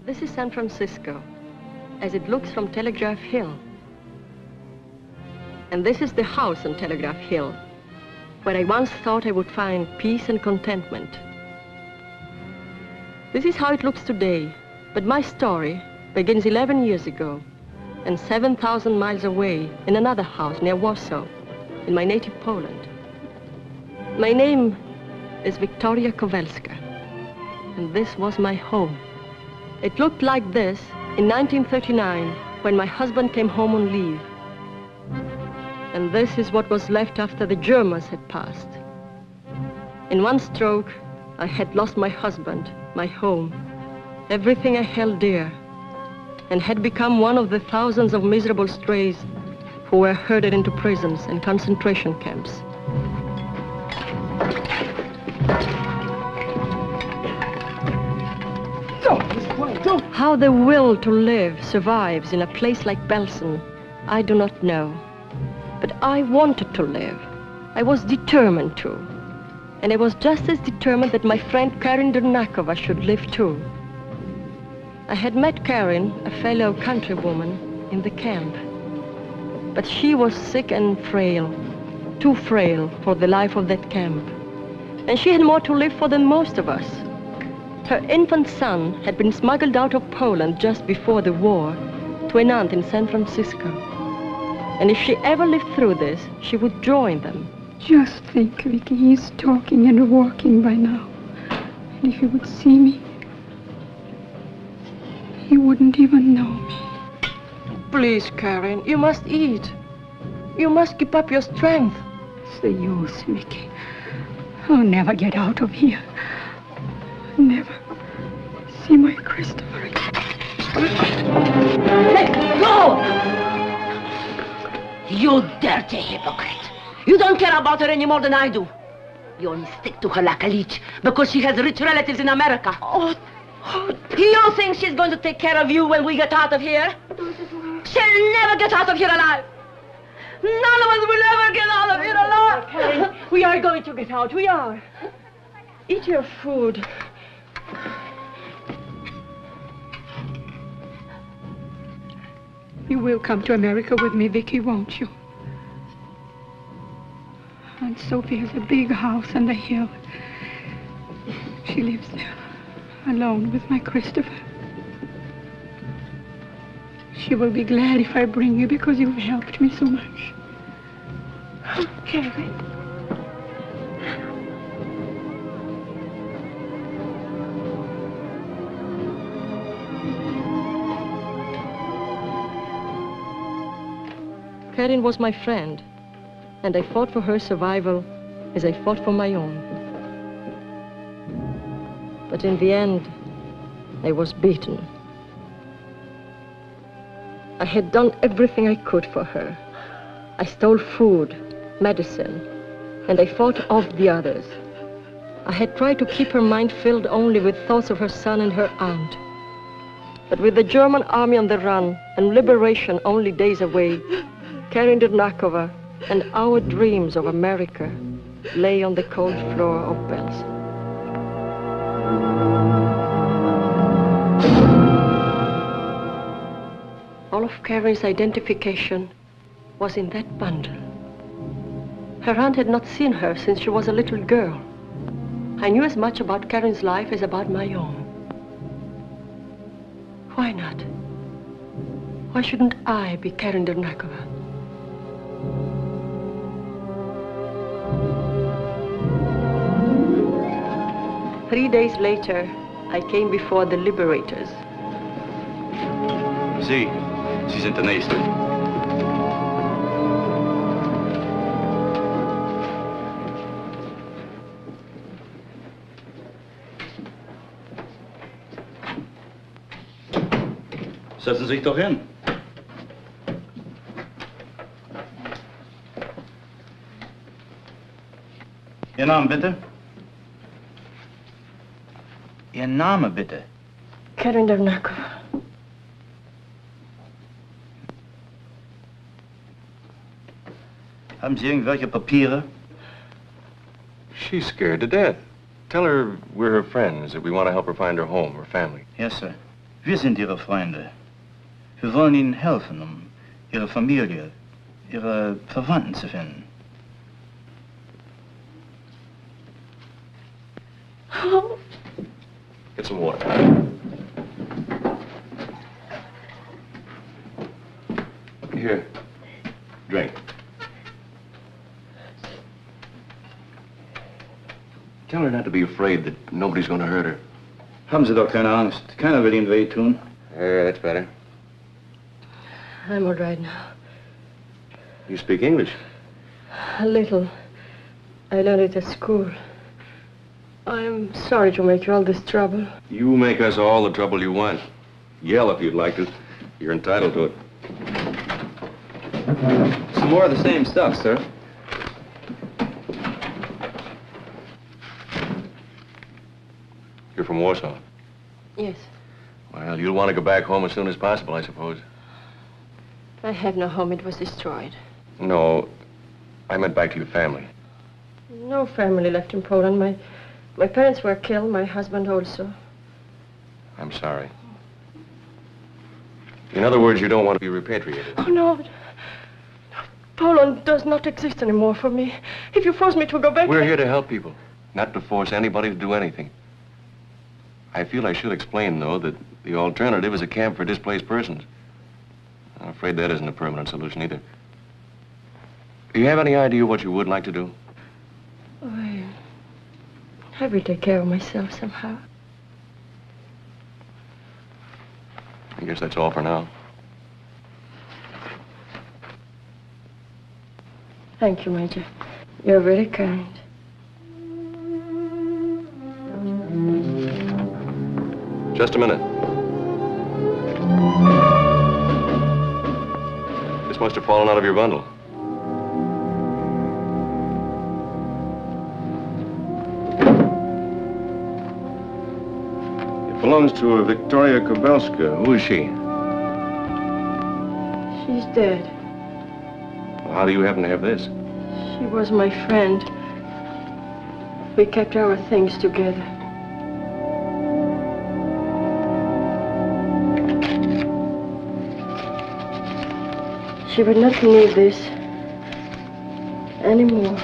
This is San Francisco, as it looks from Telegraph Hill. And this is the house on Telegraph Hill, where I once thought I would find peace and contentment. This is how it looks today, but my story begins 11 years ago, and 7,000 miles away in another house near Warsaw, in my native Poland. My name is Victoria Kowalska, and this was my home. It looked like this in 1939, when my husband came home on leave. And this is what was left after the Germans had passed. In one stroke, I had lost my husband, my home, everything I held dear, and had become one of the thousands of miserable strays who were herded into prisons and concentration camps. How the will to live survives in a place like Belsen, I do not know. But I wanted to live. I was determined to. And I was just as determined that my friend Karin Dernakova should live too. I had met Karin, a fellow countrywoman, in the camp. But she was sick and frail, too frail for the life of that camp. And she had more to live for than most of us. Her infant son had been smuggled out of Poland just before the war to an aunt in San Francisco. And if she ever lived through this, she would join them. Just think, Vicky, he's talking and walking by now. And if he would see me, he wouldn't even know me. Please, Karin, you must eat. You must keep up your strength. It's the use, Vicky. I'll never get out of here. Never see my Christopher again. Let go! You dirty hypocrite. You don't care about her any more than I do. You only stick to her like a leech because she has rich relatives in America. Oh, you think she's going to take care of you when we get out of here? She'll never get out of here alive. None of us will ever get out of here alive. Karin, we are going to get out. We are. Eat your food. You will come to America with me, Vicky, won't you? Aunt Sophie has a big house on the hill. She lives there, alone with my Christopher. She will be glad if I bring you because you've helped me so much. Okay. Karin was my friend, and I fought for her survival as I fought for my own. But in the end, I was beaten. I had done everything I could for her. I stole food, medicine, and I fought off the others. I had tried to keep her mind filled only with thoughts of her son and her aunt. But with the German army on the run and liberation only days away, Karin Dernakova and our dreams of America lay on the cold floor of Belsen. All of Karin's identification was in that bundle. Her aunt had not seen her since she was a little girl. I knew as much about Karin's life as about my own. Why not? Why shouldn't I be Karin Dernakova? 3 days later, I came before the liberators. Sie sind der Nächste. Setzen Sie sich doch hin. Ihr Name bitte? Ihr Name bitte? Karin Dernakova. Haben Sie irgendwelche Papiere? She's scared to death. Tell her we're her friends, that we want to help her find her home, her family. Yes, sir. Wir sind Ihre Freunde. Wir wollen Ihnen helfen, um Ihre Familie, Ihre Verwandten zu finden. Oh. Get some water. Here. Drink. Tell her not to be afraid that nobody's going to hurt her. Haben Sie doch keine Angst. Keiner will Ihnen wehtun. That's better. I'm all right now. You speak English? A little. I learned it at school. I'm sorry to make you all this trouble. You make us all the trouble you want. Yell if you'd like to. You're entitled to it. Some more of the same stuff, sir. You're from Warsaw? Yes. Well, you'll want to go back home as soon as possible, I suppose. I have no home. It was destroyed. No, I meant back to your family. No family left in Poland. My parents were killed, my husband also. I'm sorry. In other words, you don't want to be repatriated. Oh, no. Poland does not exist anymore for me. If you force me to go back... We're here to help people, not to force anybody to do anything. I feel I should explain, though, that the alternative is a camp for displaced persons. I'm afraid that isn't a permanent solution either. Do you have any idea what you would like to do? I will take care of myself somehow. I guess that's all for now. Thank you, Major. You're very kind. Just a minute. This must have fallen out of your bundle. It belongs to a Victoria Kobelska. Who is she? She's dead. Well, how do you happen to have this? She was my friend. We kept our things together. She would not need this anymore.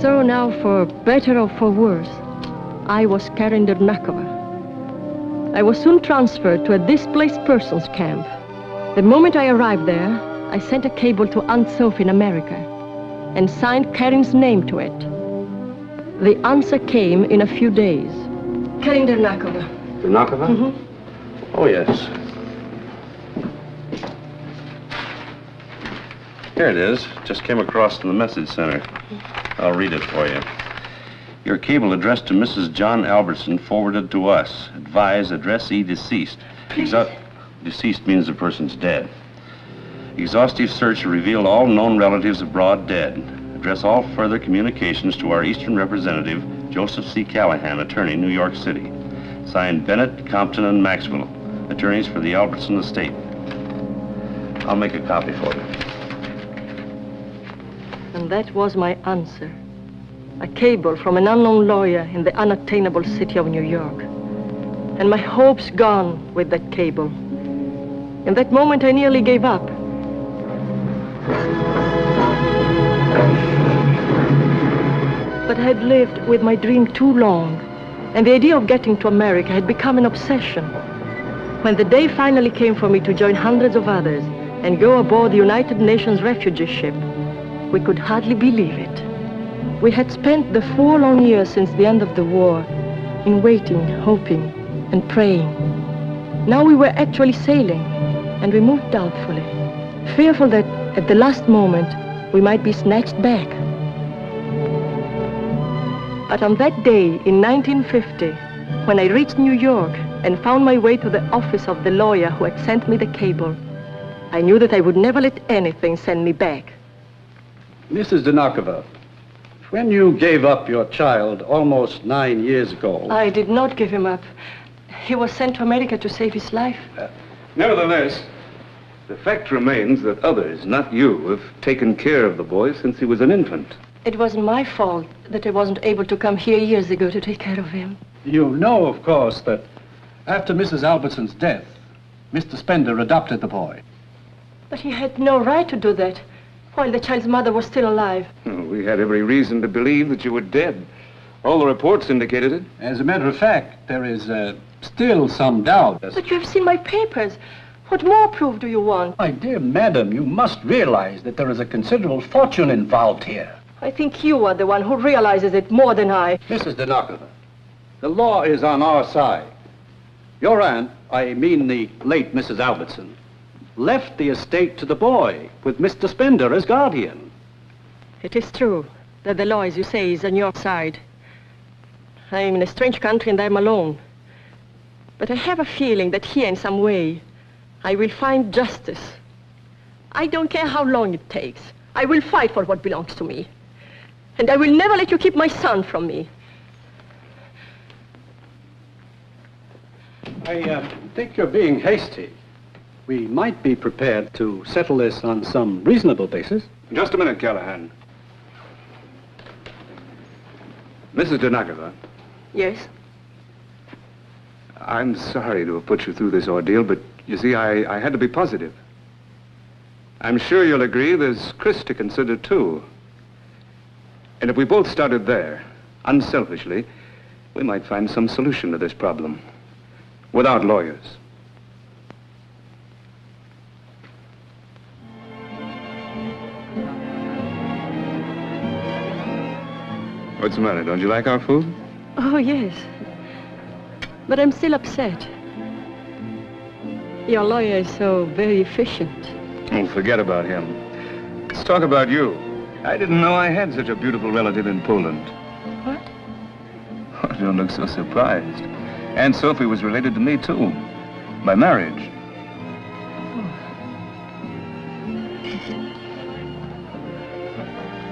So now, for better or for worse, I was Karen Dernakova. I was soon transferred to a displaced persons camp. The moment I arrived there, I sent a cable to Aunt Sophie in America and signed Karen's name to it. The answer came in a few days. Karen Dernakova. Dernakova? Mm-hmm. Oh, yes. Here it is. Just came across from the message center. I'll read it for you. Your cable addressed to Mrs. John Albertson forwarded to us. Advise addressee deceased. Deceased means the person's dead. Exhaustive search revealed all known relatives abroad dead. Address all further communications to our Eastern representative, Joseph C. Callahan, attorney, New York City. Signed Bennett, Compton, and Maxwell, attorneys for the Albertson estate. I'll make a copy for you. And that was my answer. A cable from an unknown lawyer in the unattainable city of New York. And my hopes gone with that cable. In that moment, I nearly gave up. But I had lived with my dream too long, and the idea of getting to America had become an obsession. When the day finally came for me to join hundreds of others and go aboard the United Nations refugee ship, we could hardly believe it. We had spent the 4 long years since the end of the war in waiting, hoping, and praying. Now we were actually sailing, and we moved doubtfully, fearful that at the last moment we might be snatched back. But on that day in 1950, when I reached New York and found my way to the office of the lawyer who had sent me the cable, I knew that I would never let anything send me back. Mrs. Dernakova, when you gave up your child almost 9 years ago... I did not give him up. He was sent to America to save his life. Nevertheless, the fact remains that others, not you, have taken care of the boy since he was an infant. It wasn't my fault that I wasn't able to come here years ago to take care of him. You know, of course, that After Mrs. Albertson's death, Mr. Spender adopted the boy. But he had no right to do that while the child's mother was still alive. We had every reason to believe that you were dead. All the reports indicated it. As a matter of fact, there is still some doubt. But you have seen my papers. What more proof do you want? My dear madam, you must realize that there is a considerable fortune involved here. I think you are the one who realizes it more than I. Mrs. Dinokhova, the law is on our side. Your aunt, I mean the late Mrs. Albertson, left the estate to the boy with Mr. Spender as guardian. It is true that the law, as you say, is on your side. I am in a strange country and I am alone. But I have a feeling that here in some way I will find justice. I don't care how long it takes. I will fight for what belongs to me. And I will never let you keep my son from me. I think you're being hasty. We might be prepared to settle this on some reasonable basis. Just a minute, Callahan. Mrs. Dinokhova. Yes? I'm sorry to have put you through this ordeal, but you see, I had to be positive. I'm sure you'll agree there's Chris to consider, too. And if we both started there, unselfishly, we might find some solution to this problem. Without lawyers. What's the matter? Don't you like our food? Oh, yes. But I'm still upset. Your lawyer is so very efficient. Oh, forget about him. Let's talk about you. I didn't know I had such a beautiful relative in Poland. What? Oh, don't look so surprised. Aunt Sophie was related to me, too. By marriage.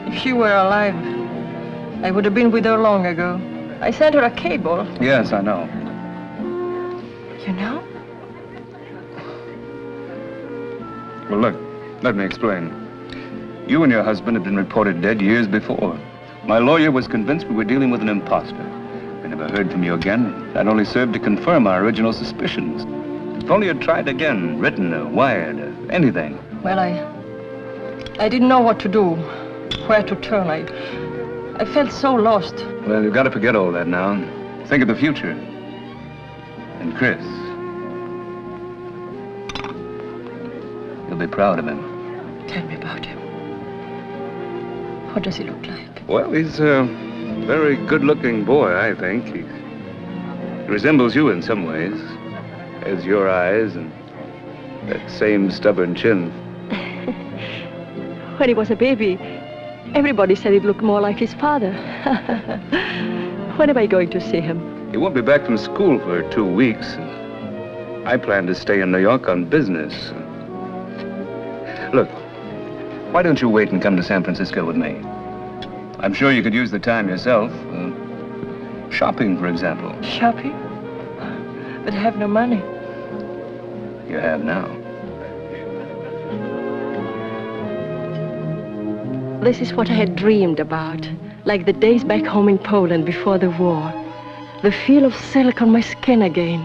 If she were alive, I would have been with her long ago. I sent her a cable. Yes, I know. You know? Well, look, let me explain. You and your husband had been reported dead years before. My lawyer was convinced we were dealing with an imposter. I never heard from you again. That only served to confirm our original suspicions. If only you'd tried again, written or wired or anything. Well, I didn't know what to do, where to turn. I felt so lost. Well, you've got to forget all that now. Think of the future. And Chris. You'll be proud of him. Tell me about him. What does he look like? Well, he's a very good-looking boy, I think. He resembles you in some ways. Has your eyes and that same stubborn chin. When he was a baby, everybody said he'd look more like his father. When am I going to see him? He won't be back from school for 2 weeks. And I plan to stay in New York on business. Look, why don't you wait and come to San Francisco with me? I'm sure you could use the time yourself. Shopping, for example. Shopping? But I have no money. You have now. This is what I had dreamed about, like the days back home in Poland before the war. The feel of silk on my skin again.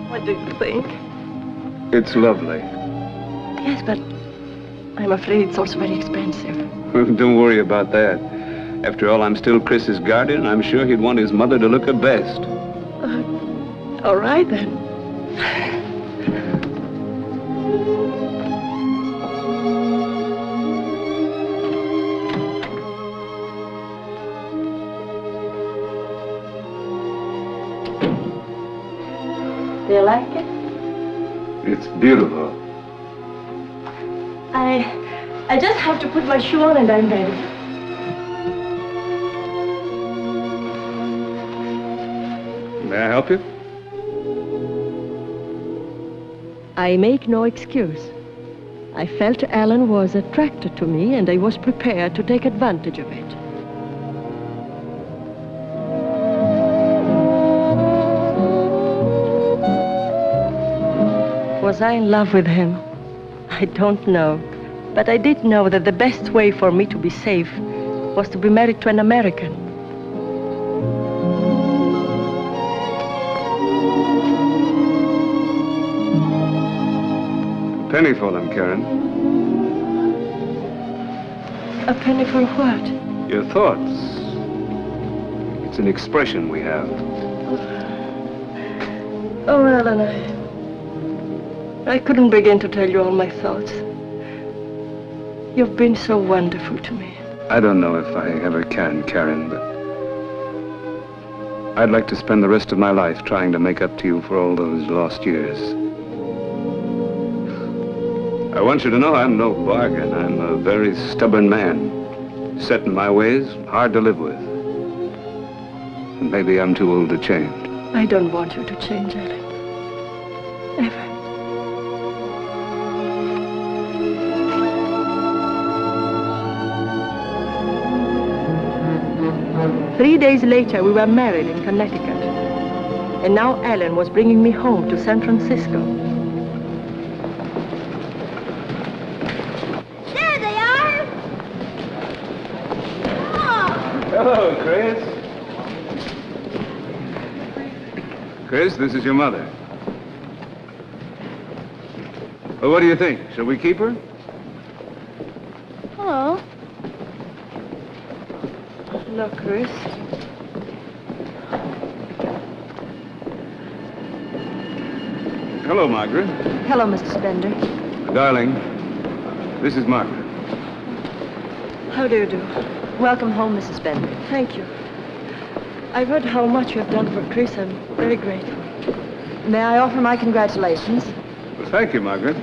What do you think? It's lovely. Yes, but I'm afraid it's also very expensive. Don't worry about that. After all, I'm still Chris's guardian. I'm sure he'd want his mother to look her best. All right, then. Do you like it? It's beautiful. I just have to put my shoe on and I'm ready. May I help you? I make no excuse. I felt Alan was attracted to me and I was prepared to take advantage of it. Was I in love with him? I don't know. But I did know that the best way for me to be safe was to be married to an American. penny for them, Karen. A penny for what? Your thoughts. It's an expression we have. Oh, Ellen, I couldn't begin to tell you all my thoughts. You've been so wonderful to me. I don't know if I ever can, Karen, but I'd like to spend the rest of my life trying to make up to you for all those lost years. I want you to know I'm no bargain. I'm a very stubborn man. Set in my ways, hard to live with. And maybe I'm too old to change. I don't want you to change, Ellen. Ever. 3 days later, we were married in Connecticut. And now Ellen was bringing me home to San Francisco. There they are! Oh. Hello, Chris. Chris, this is your mother. Well, what do you think? Shall we keep her? Hello. Look, Chris. Hello, Margaret. Hello, Mr. Spender. Darling, this is Margaret. How do you do? Welcome home, Mrs. Spender. Thank you. I've heard how much you have done for Chris. I'm very grateful. May I offer my congratulations? Well, thank you, Margaret.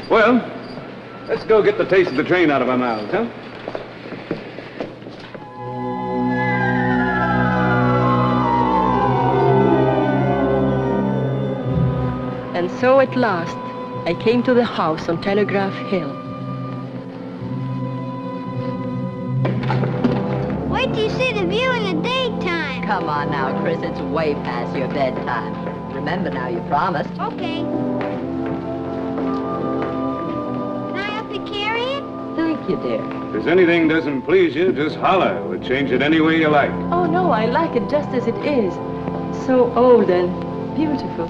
Well, let's go get the taste of the train out of our mouths, huh? And so at last, I came to the house on Telegraph Hill. Wait till you see the view in the daytime. Come on now, Chris. It's way past your bedtime. Remember now, you promised. Okay. Can I help you carry it? Thank you, dear. If there's anything doesn't please you, just holler. We'll change it any way you like. Oh, no, I like it just as it is. So old and beautiful.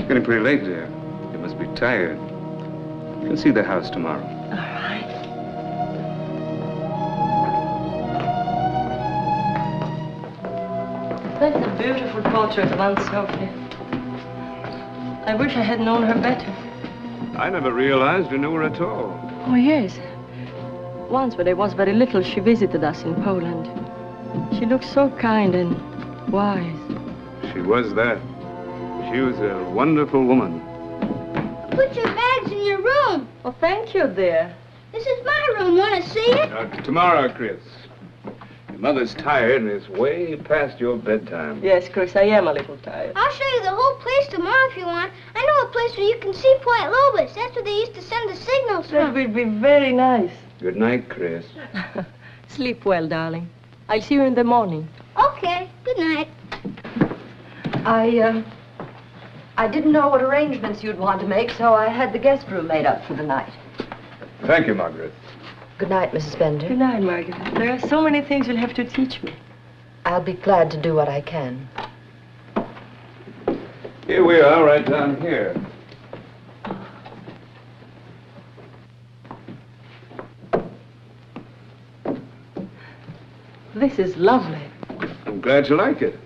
Getting pretty late, dear. You must be tired. You can see the house tomorrow. All right. That's a beautiful portrait of Aunt Sophie. I wish I had known her better. I never realized you knew her at all. Oh, yes. Once, when I was very little, she visited us in Poland. She looked so kind and wise. She was that. She was a wonderful woman. Put your bags in your room. Oh, thank you, dear. This is my room. Want to see it? Tomorrow, Chris. Your mother's tired and it's way past your bedtime. Yes, Chris, I am a little tired. I'll show you the whole place tomorrow if you want. I know a place where you can see Point Lobos. That's where they used to send the signals That from. will be very nice. Good night, Chris. Sleep well, darling. I'll see you in the morning. Okay. Good night. I didn't know what arrangements you'd want to make, so I had the guest room made up for the night. Thank you, Margaret. Good night, Mrs. Spender. Good night, Margaret. There are so many things you'll have to teach me. I'll be glad to do what I can. Here we are, right down here. This is lovely. I'm glad you like it.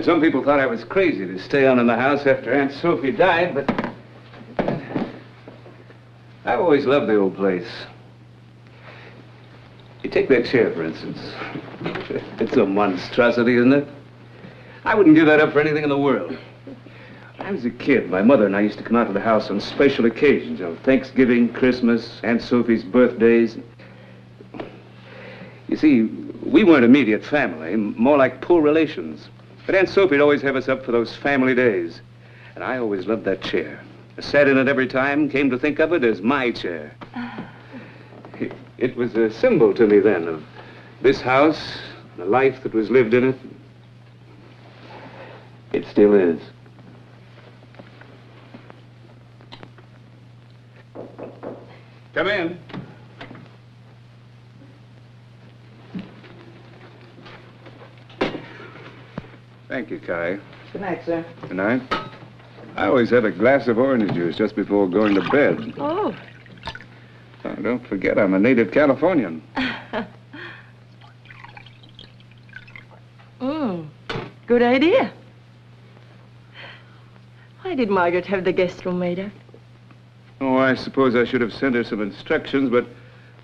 Some people thought I was crazy to stay on in the house after Aunt Sophie died, but I've always loved the old place. You take that chair, for instance. It's a monstrosity, isn't it? I wouldn't give that up for anything in the world. When I was a kid, my mother and I used to come out to the house on special occasions, Thanksgiving, Christmas, Aunt Sophie's birthdays. You see, we weren't immediate family, more like poor relations. But Aunt Sophie'd always have us up for those family days. And I always loved that chair. I sat in it every time, came to think of it as my chair. It was a symbol to me then of this house, the life that was lived in it. It still is. Come in. Thank you, Kai. Good night, sir. Good night. I always have a glass of orange juice just before going to bed. Oh. Oh, don't forget, I'm a native Californian. Good idea. Why did Margaret have the guest room made up? Oh, I suppose I should have sent her some instructions, but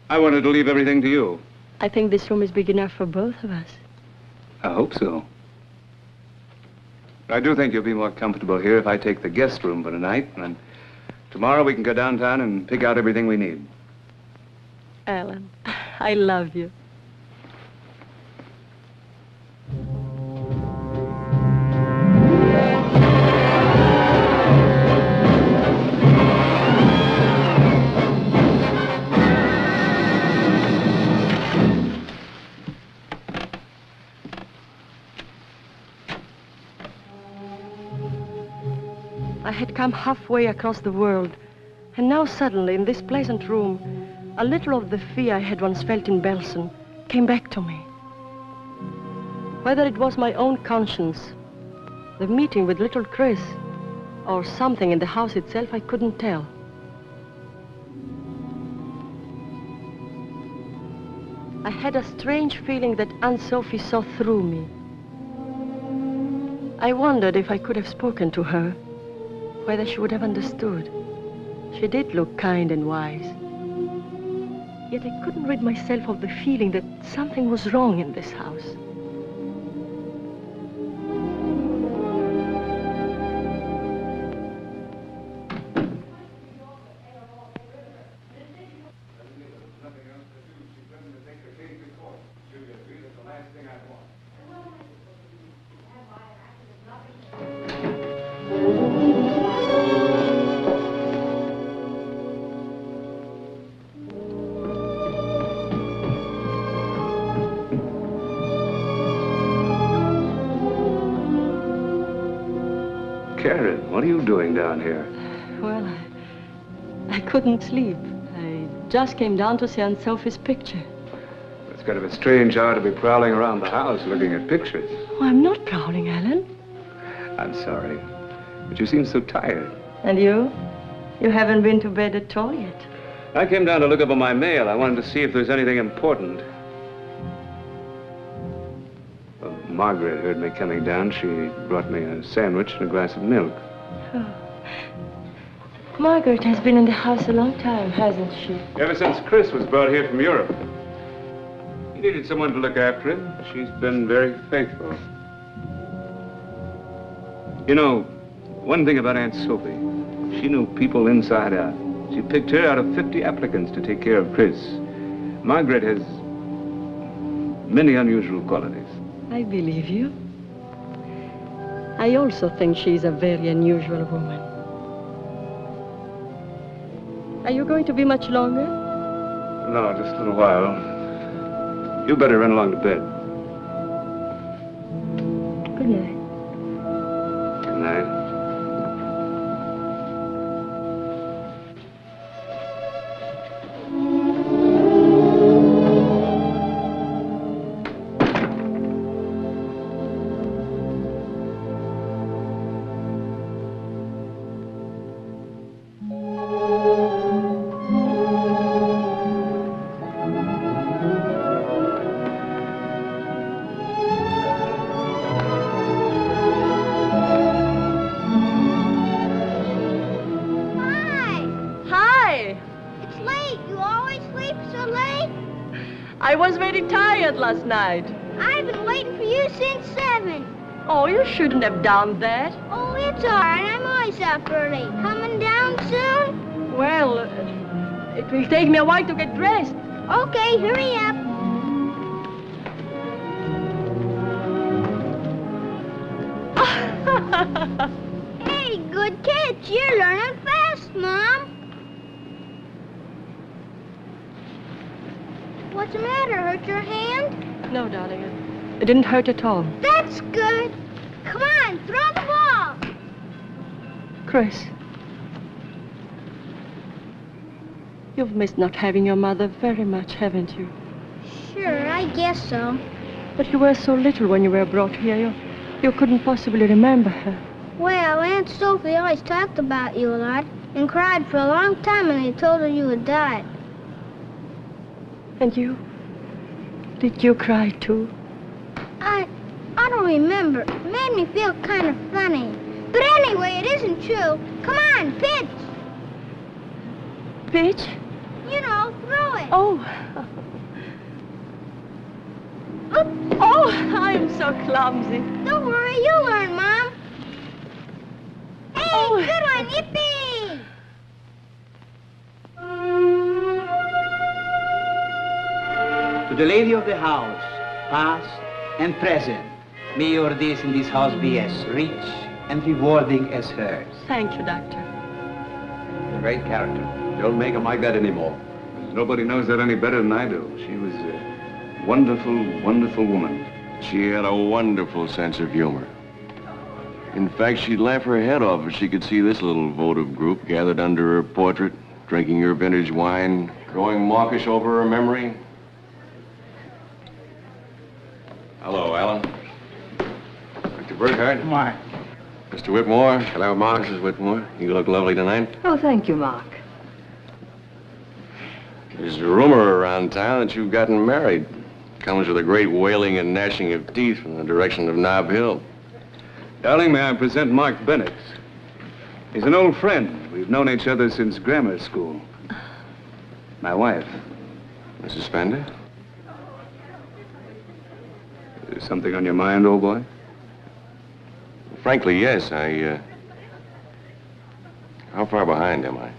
I wanted to leave everything to you. I think this room is big enough for both of us. I hope so. I do think you'll be more comfortable here if I take the guest room for tonight, and then tomorrow we can go downtown and pick out everything we need. Alan, I love you. I had come halfway across the world, and now suddenly, in this pleasant room, a little of the fear I had once felt in Belsen came back to me. Whether it was my own conscience, the meeting with little Chris, or something in the house itself, I couldn't tell. I had a strange feeling that Aunt Sophie saw through me. I wondered if I could have spoken to her, whether she would have understood. She did look kind and wise. Yet I couldn't rid myself of the feeling that something was wrong in this house. Karen, what are you doing down here? Well, I couldn't sleep. I just came down to see Aunt Sophie's picture. It's kind of a strange hour to be prowling around the house looking at pictures. Oh, I'm not prowling, Alan. I'm sorry, but you seem so tired. And you? You haven't been to bed at all yet. I came down to look over my mail. I wanted to see if there's anything important. Well, Margaret heard me coming down. She brought me a sandwich and a glass of milk. Oh. Margaret has been in the house a long time, hasn't she? Ever since Chris was brought here from Europe. He needed someone to look after him. She's been very faithful. You know, one thing about Aunt Sophie, she knew people inside out. She picked her out of 50 applicants to take care of Chris. Margaret has many unusual qualities. I believe you. I also think she's a very unusual woman. Are you going to be much longer? No, just a little while. You better run along to bed. Good night. Good night. I was very tired last night. I've been waiting for you since 7. Oh, you shouldn't have done that. Oh, it's all right. I'm always up early. Coming down soon? Well, it will take me a while to get dressed. Okay, hurry up. Hey, good catch. You're learning fast, Mom. What's the matter? Hurt your hand? No, darling. It didn't hurt at all. That's good. Come on, throw the ball. Chris. You've missed not having your mother very much, haven't you? Sure, I guess so. But you were so little when you were brought here. You couldn't possibly remember her. Well, Aunt Sophie always talked about you a lot and cried for a long time when they told her you had died. And you? Did you cry too? I don't remember. It made me feel kind of funny. But anyway, it isn't true. Come on, pitch. Pitch? You know, throw it. Oh. Oh, I'm so clumsy. Don't worry, you'll learn, Mom. Hey, Oh. good one, yippee! To the lady of the house, past and present, may your days in this house be as rich and rewarding as hers. Thank you, Doctor. Great character. Don't make him like that anymore. Nobody knows that any better than I do. She was a wonderful, wonderful woman. She had a wonderful sense of humor. In fact, she'd laugh her head off if she could see this little votive group gathered under her portrait, drinking her vintage wine, growing mawkish over her memory. Hello, Alan. Dr. Burkhardt. Mark. Mr. Whitmore. Hello, Mark. Mrs. Whitmore. You look lovely tonight. Oh, thank you, Mark. There's a rumor around town that you've gotten married. Comes with a great wailing and gnashing of teeth from the direction of Nob Hill. Darling, may I present Mark Bennett? He's an old friend. We've known each other since grammar school. My wife. Mrs. Spender? Is there something on your mind, old boy? Frankly, yes. How far behind am I?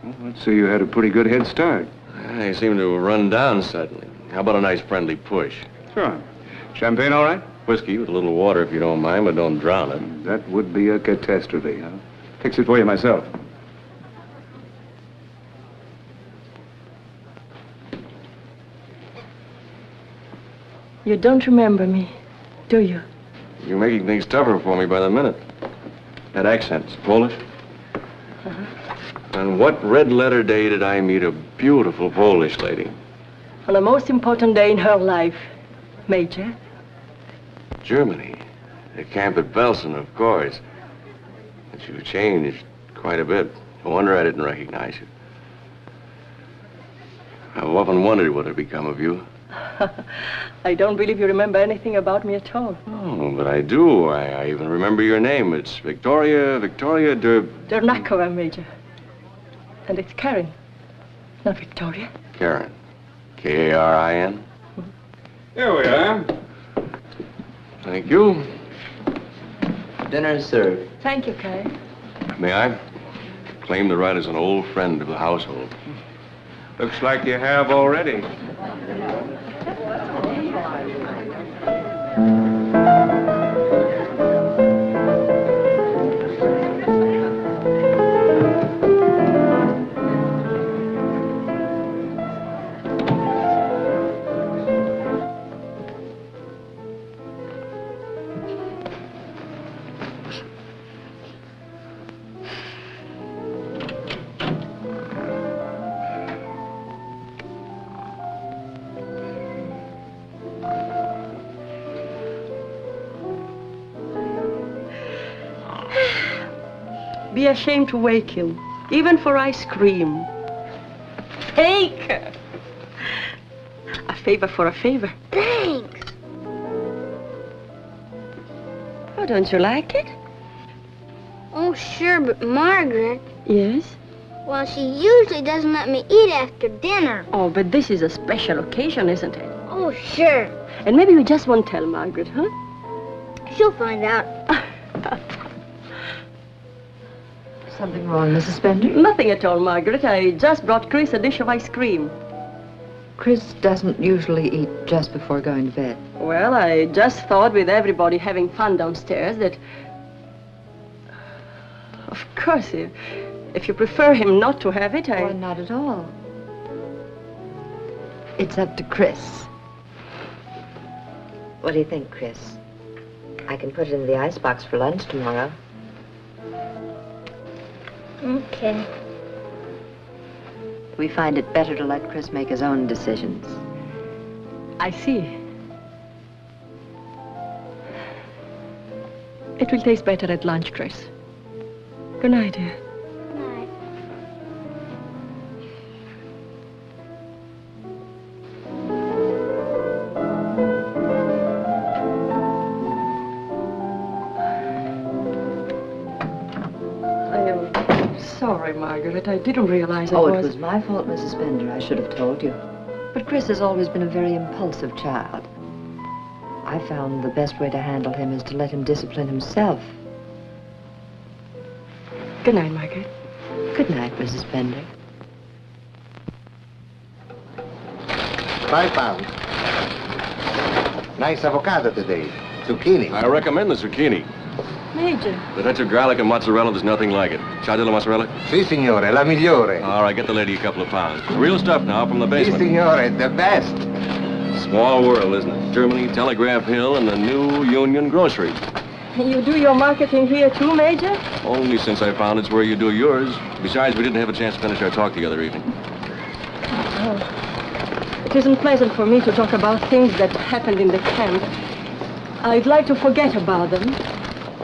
Well, I'd say you had a pretty good head start. I seem to have run down suddenly. How about a nice friendly push? Sure. Champagne all right? Whiskey with a little water if you don't mind, but don't drown it. That would be a catastrophe, huh? Fix it for you myself. You don't remember me, do you? You're making things tougher for me by the minute. That accent's Polish. On what red letter day did I meet a beautiful Polish lady? On the most important day in her life, Major. Germany. The camp at Belsen, of course. But you've changed quite a bit. No wonder I didn't recognize you. I've often wondered what had become of you. I don't believe you remember anything about me at all. Oh, but I do. I even remember your name. It's Victoria Dernakova, Major. And it's Karen, not Victoria. Karen. K-A-R-I-N? Here we are. Thank you. Dinner is served. Thank you, Karen. May I claim the right as an old friend of the household? Looks like you have already. Be ashamed to wake him, even for ice cream. Take! A favor for a favor. Thanks. Oh, don't you like it? Oh, sure, but Margaret, Yes. well, she usually doesn't let me eat after dinner. Oh, but this is a special occasion, isn't it? Oh, sure. And maybe you just won't tell Margaret, huh? She'll find out. Something wrong, Mrs. Spender? Nothing at all, Margaret. I just brought Chris a dish of ice cream. Chris doesn't usually eat just before going to bed. Well, I just thought with everybody having fun downstairs that... Of course, if you prefer him not to have it, Oh, not at all. It's up to Chris. What do you think, Chris? I can put it in the icebox for lunch tomorrow. Okay. We find it better to let Chris make his own decisions. I see. It will taste better at lunch, Chris. Good night, dear. Night. I am sorry, Margaret. I didn't realize Oh, it was my fault, Mrs. Spender. I should have told you. But Chris has always been a very impulsive child. I found the best way to handle him is to let him discipline himself. Good night, Margaret. Good night, Mrs. Spender. £5. Nice avocado today. Zucchini. I recommend the zucchini. Major. The touch of garlic and mozzarella, there's nothing like it. Ciao della mozzarella? Si, signore, la migliore. All right, get the lady a couple of pounds. Real stuff now from the basement. Si, signore, the best. Small world, isn't it? Germany, Telegraph Hill, and the new Union Grocery. You do your marketing here too, Major? Only since I found it's where you do yours. Besides, we didn't have a chance to finish our talk the other evening. Oh. It isn't pleasant for me to talk about things that happened in the camp. I'd like to forget about them.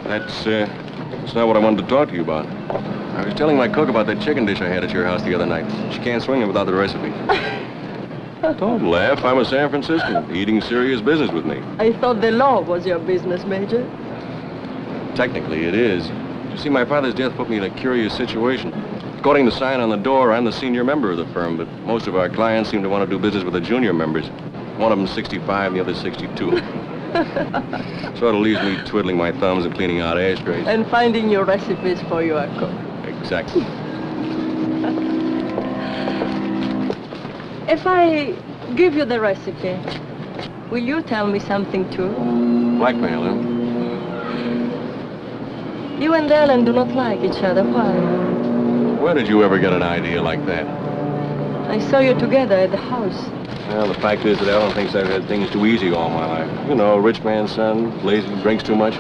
That's not what I wanted to talk to you about. I was telling my cook about that chicken dish I had at your house the other night. She can't swing it without the recipe. Don't laugh. I'm a San Franciscan, eating serious business with me. I thought the law was your business, Major. Technically, it is. You see, my father's death put me in a curious situation. According to the sign on the door, I'm the senior member of the firm, but most of our clients seem to want to do business with the junior members. One of them's 65 and the other's 62. Sort of leaves me twiddling my thumbs and cleaning out ashtrays. And finding your recipes for your cook. Exactly. If I give you the recipe, will you tell me something too? Blackmail, huh? You and Ellen do not like each other. Why? Where did you ever get an idea like that? I saw you together at the house. Well, the fact is that Ellen thinks I've had things too easy all my life. You know, rich man's son, lazy, drinks too much.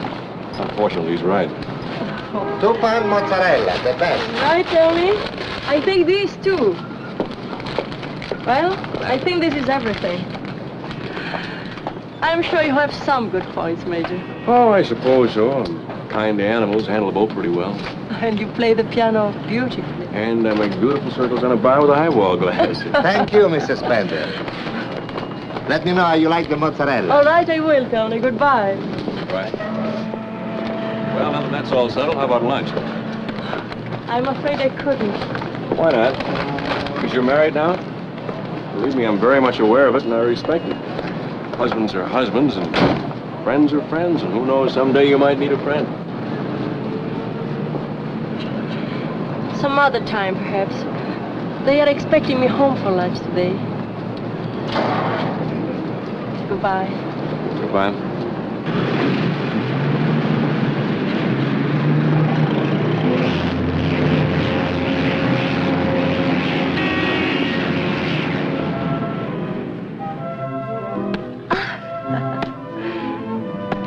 Unfortunately, he's right. £2 mozzarella, the best. Right, Ellie? I take these too. Well, I think this is everything. I'm sure you have some good points, Major. Oh, I suppose so. Kind animals handle a boat pretty well. And you play the piano beautifully. And I make beautiful circles on a bar with a high wall glass. Thank you, Mrs. Spender. Let me know how you like the mozzarella. All right, I will, Tony. Goodbye. Right. Well, now that that's all settled, how about lunch? I'm afraid I couldn't. Why not? Because you're married now? Believe me, I'm very much aware of it, and I respect it. Husbands are husbands, and friends are friends, and who knows, someday you might need a friend. Some other time, perhaps. They are expecting me home for lunch today. Goodbye. Goodbye.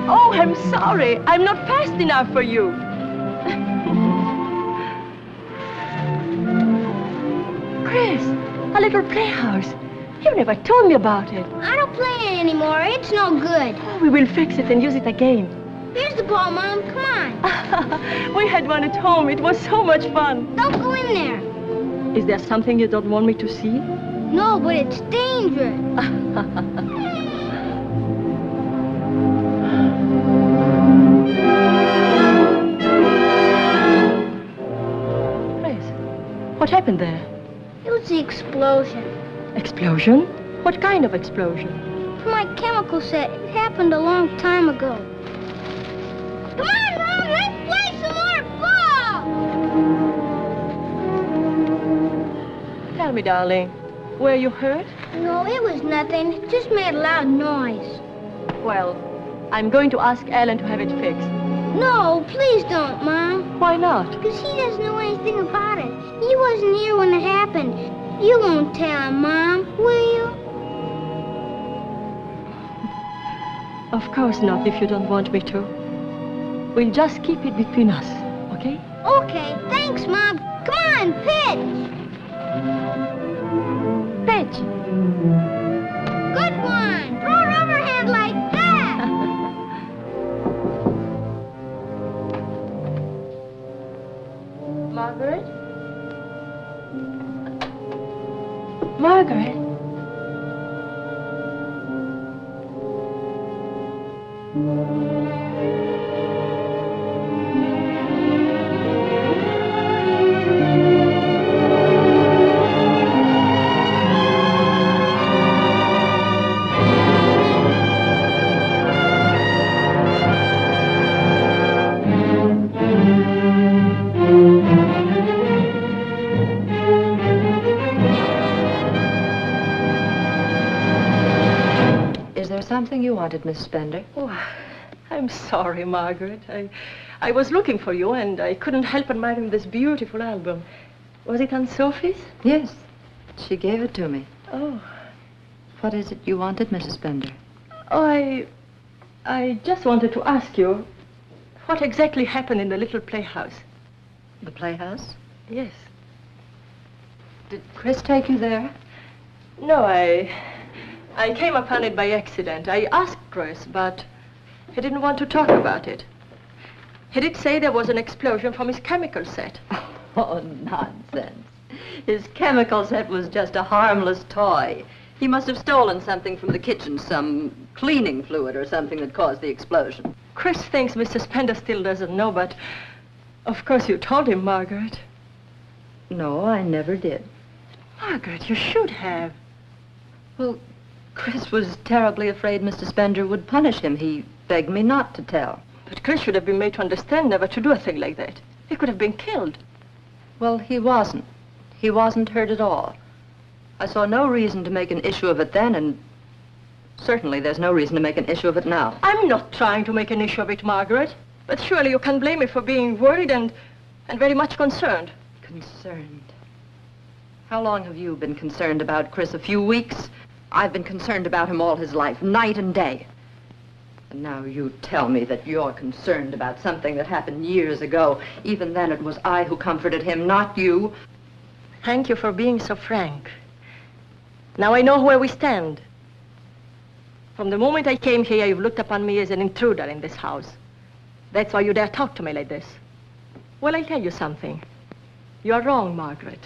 Oh, I'm sorry. I'm not fast enough for you. Chris, a little playhouse. You never told me about it. I don't play it anymore. It's no good. Oh, we will fix it and use it again. Here's the ball, Mom. Come on. We had one at home. It was so much fun. Don't go in there. Is there something you don't want me to see? No, but it's dangerous. What happened there? It was the explosion. Explosion? What kind of explosion? For my chemical set. It happened a long time ago. Come on, Mom, let's play some more ball! Tell me, darling, were you hurt? No, it was nothing. It just made a loud noise. Well, I'm going to ask Alan to have it fixed. No, please don't, Mom. Why not? Because he doesn't know anything about it. He wasn't here when it happened. You won't tell him, Mom, will you? Of course not, if you don't want me to. We'll just keep it between us, okay? Okay, thanks, Mom. Come on, pitch! Rich. Good one. Throw an overhand like that. Margaret? Margaret? Is there something you wanted, Miss Spender? Oh, I'm sorry, Margaret. I was looking for you, and I couldn't help admiring this beautiful album. Was it Aunt Sophie's? Yes. She gave it to me. Oh. What is it you wanted, Mrs. Spender? Oh, I just wanted to ask you what exactly happened in the little playhouse. The playhouse? Yes. Did Chris take you there? No, I came upon it by accident. I asked Chris, but he didn't want to talk about it. He did say there was an explosion from his chemical set. Oh, nonsense. His chemical set was just a harmless toy. He must have stolen something from the kitchen, some cleaning fluid or something that caused the explosion. Chris thinks Mr. Spender still doesn't know, but of course you told him, Margaret. No, I never did. Margaret, you should have. Well, Chris was terribly afraid Mr. Spender would punish him. He begged me not to tell. But Chris should have been made to understand never to do a thing like that. He could have been killed. Well, he wasn't. He wasn't hurt at all. I saw no reason to make an issue of it then, and certainly there's no reason to make an issue of it now. I'm not trying to make an issue of it, Margaret. But surely you can blame me for being worried and very much concerned. Concerned? How long have you been concerned about Chris? A few weeks? I've been concerned about him all his life, night and day. And now you tell me that you're concerned about something that happened years ago. Even then, it was I who comforted him, not you. Thank you for being so frank. Now I know where we stand. From the moment I came here, you've looked upon me as an intruder in this house. That's why you dare talk to me like this. Well, I'll tell you something. You're wrong, Margaret.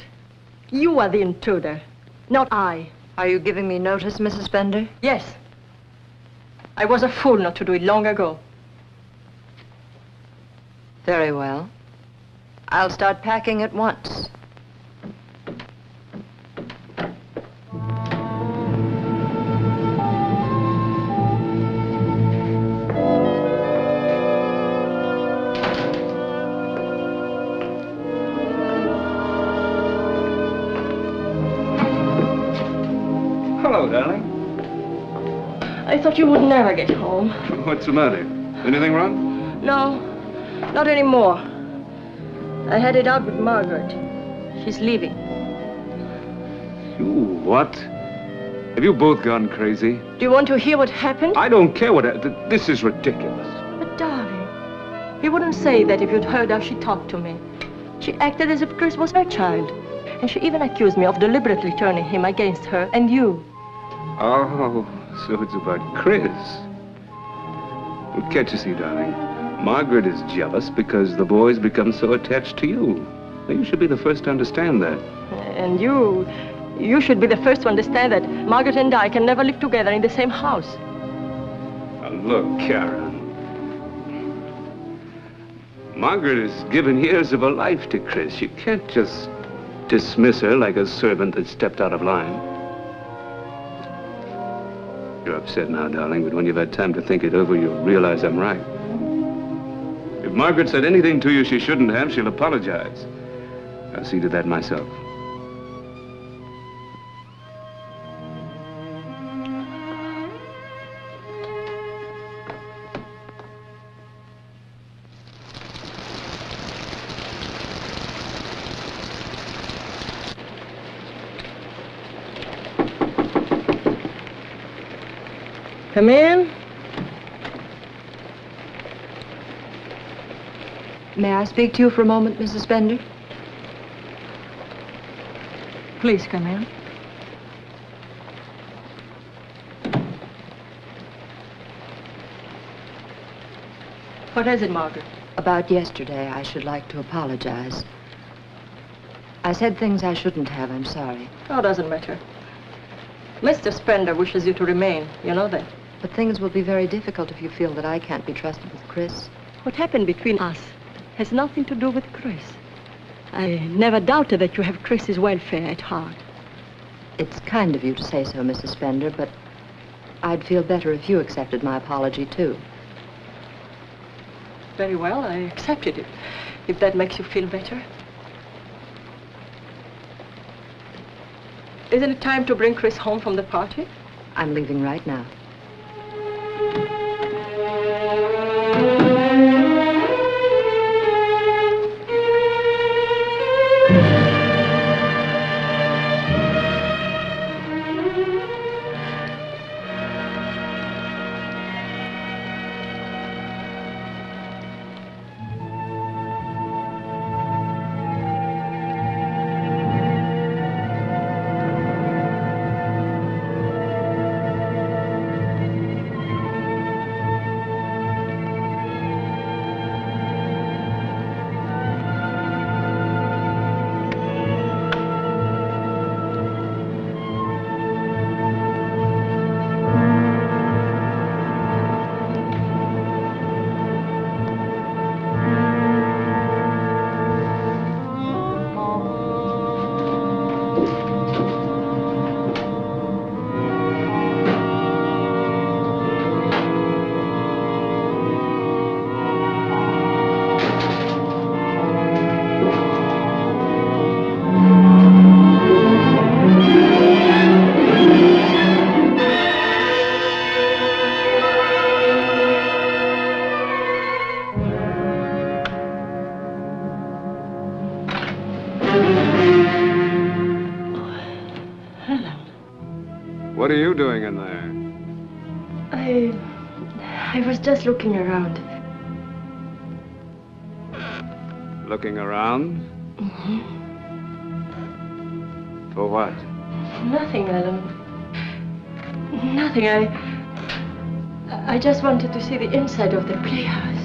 You are the intruder, not I. Are you giving me notice, Mrs. Spender? Yes. I was a fool not to do it long ago. Very well. I'll start packing at once. Hello, darling. I thought you would never get home. What's the matter? Anything wrong? No, not anymore. I had it out with Margaret. She's leaving. You what? Have you both gone crazy? Do you want to hear what happened? I don't care what... This is ridiculous. But darling, you wouldn't say that if you'd heard how she talked to me. She acted as if Chris was her child. And she even accused me of deliberately turning him against her and you. Oh, so it's about Chris. Well, can't you see, darling? Margaret is jealous because the boy's become so attached to you. Now, you should be the first to understand that. And you should be the first to understand that Margaret and I can never live together in the same house. Now, look, Karen. Margaret has given years of her life to Chris. You can't just dismiss her like a servant that stepped out of line. You're upset now, darling, but when you've had time to think it over, you'll realize I'm right. If Margaret said anything to you she shouldn't have, she'll apologize. I'll see to that myself. Come in. May I speak to you for a moment, Mrs. Spender? Please come in. What is it, Margaret? About yesterday, I should like to apologize. I said things I shouldn't have. I'm sorry. Oh, doesn't matter. Mr. Spender wishes you to remain. You know that. But things will be very difficult if you feel that I can't be trusted with Chris. What happened between us has nothing to do with Chris. I never doubted that you have Chris's welfare at heart. It's kind of you to say so, Mrs. Spender, but I'd feel better if you accepted my apology, too. Very well, I accepted it, if that makes you feel better. Isn't it time to bring Chris home from the party? I'm leaving right now. What are you doing in there? I was just looking around. Looking around? Mm-hmm. For what? Nothing, Alan. Nothing. I just wanted to see the inside of the playhouse.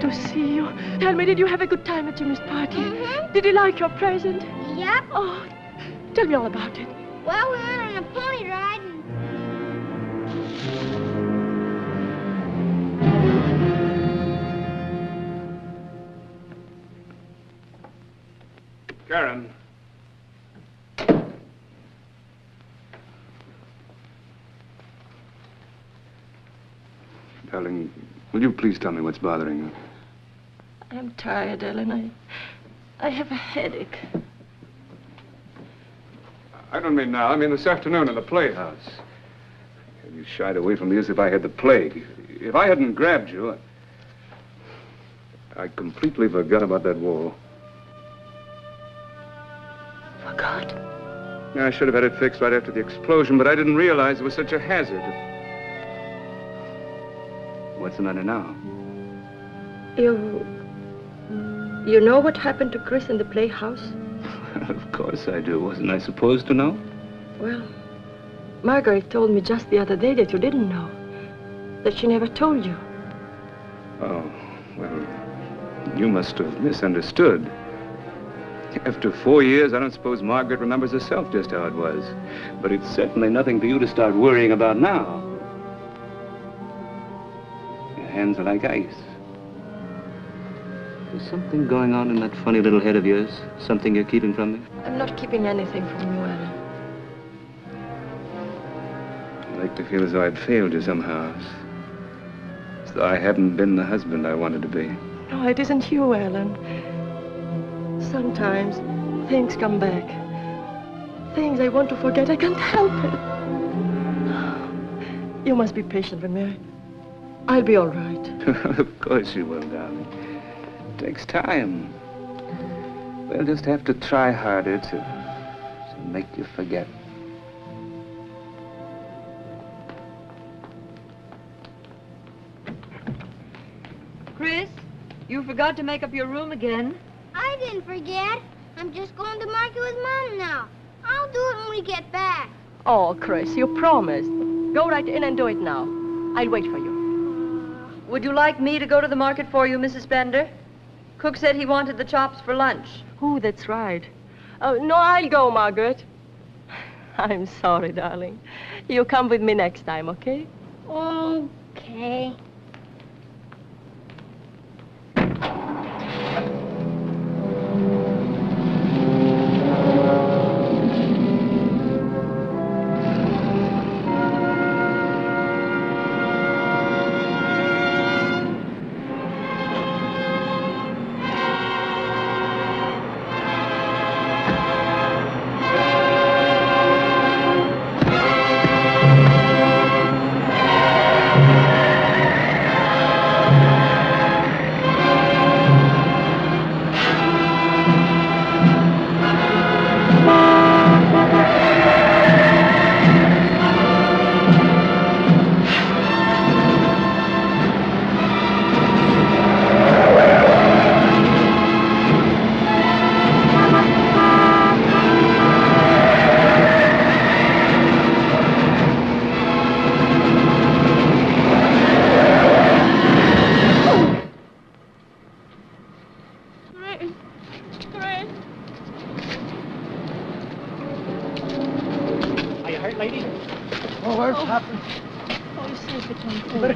To see you. Tell me, did you have a good time at Jimmy's party? Mm-hmm. Did he like your present? Yep. Oh, tell me all about it. Well, we went on a pony ride and... Karen. Darling, will you please tell me what's bothering you? I'm tired, Ellen. I have a headache. I don't mean now. I mean this afternoon in the playhouse. You shied away from me as if I had the plague. If I hadn't grabbed you, I completely forgot about that wall. Forgot? Yeah, I should have had it fixed right after the explosion, but I didn't realize it was such a hazard. What's the matter now? You know what happened to Chris in the playhouse? Of course I do. Wasn't I supposed to know? Well, Margaret told me just the other day that you didn't know. That she never told you. Oh, well, you must have misunderstood. After 4 years, I don't suppose Margaret remembers herself just how it was. But it's certainly nothing for you to start worrying about now. Your hands are like ice. There's something going on in that funny little head of yours. Something you're keeping from me? I'm not keeping anything from you, Ellen. I like to feel as though I'd failed you somehow. As though I hadn't been the husband I wanted to be. No, it isn't you, Ellen. Sometimes things come back. Things I want to forget. I can't help it. You must be patient with me. I'll be all right. Of course you will, darling. It takes time. We'll just have to try harder to make you forget. Chris, you forgot to make up your room again. I didn't forget. I'm just going to market with Mom now. I'll do it when we get back. Oh, Chris, you promised. Go right in and do it now. I'll wait for you. Would you like me to go to the market for you, Mrs. Bender? Cook said he wanted the chops for lunch. Oh, that's right. Oh, no, I'll go, Margaret. I'm sorry, darling. You come with me next time, okay? Okay.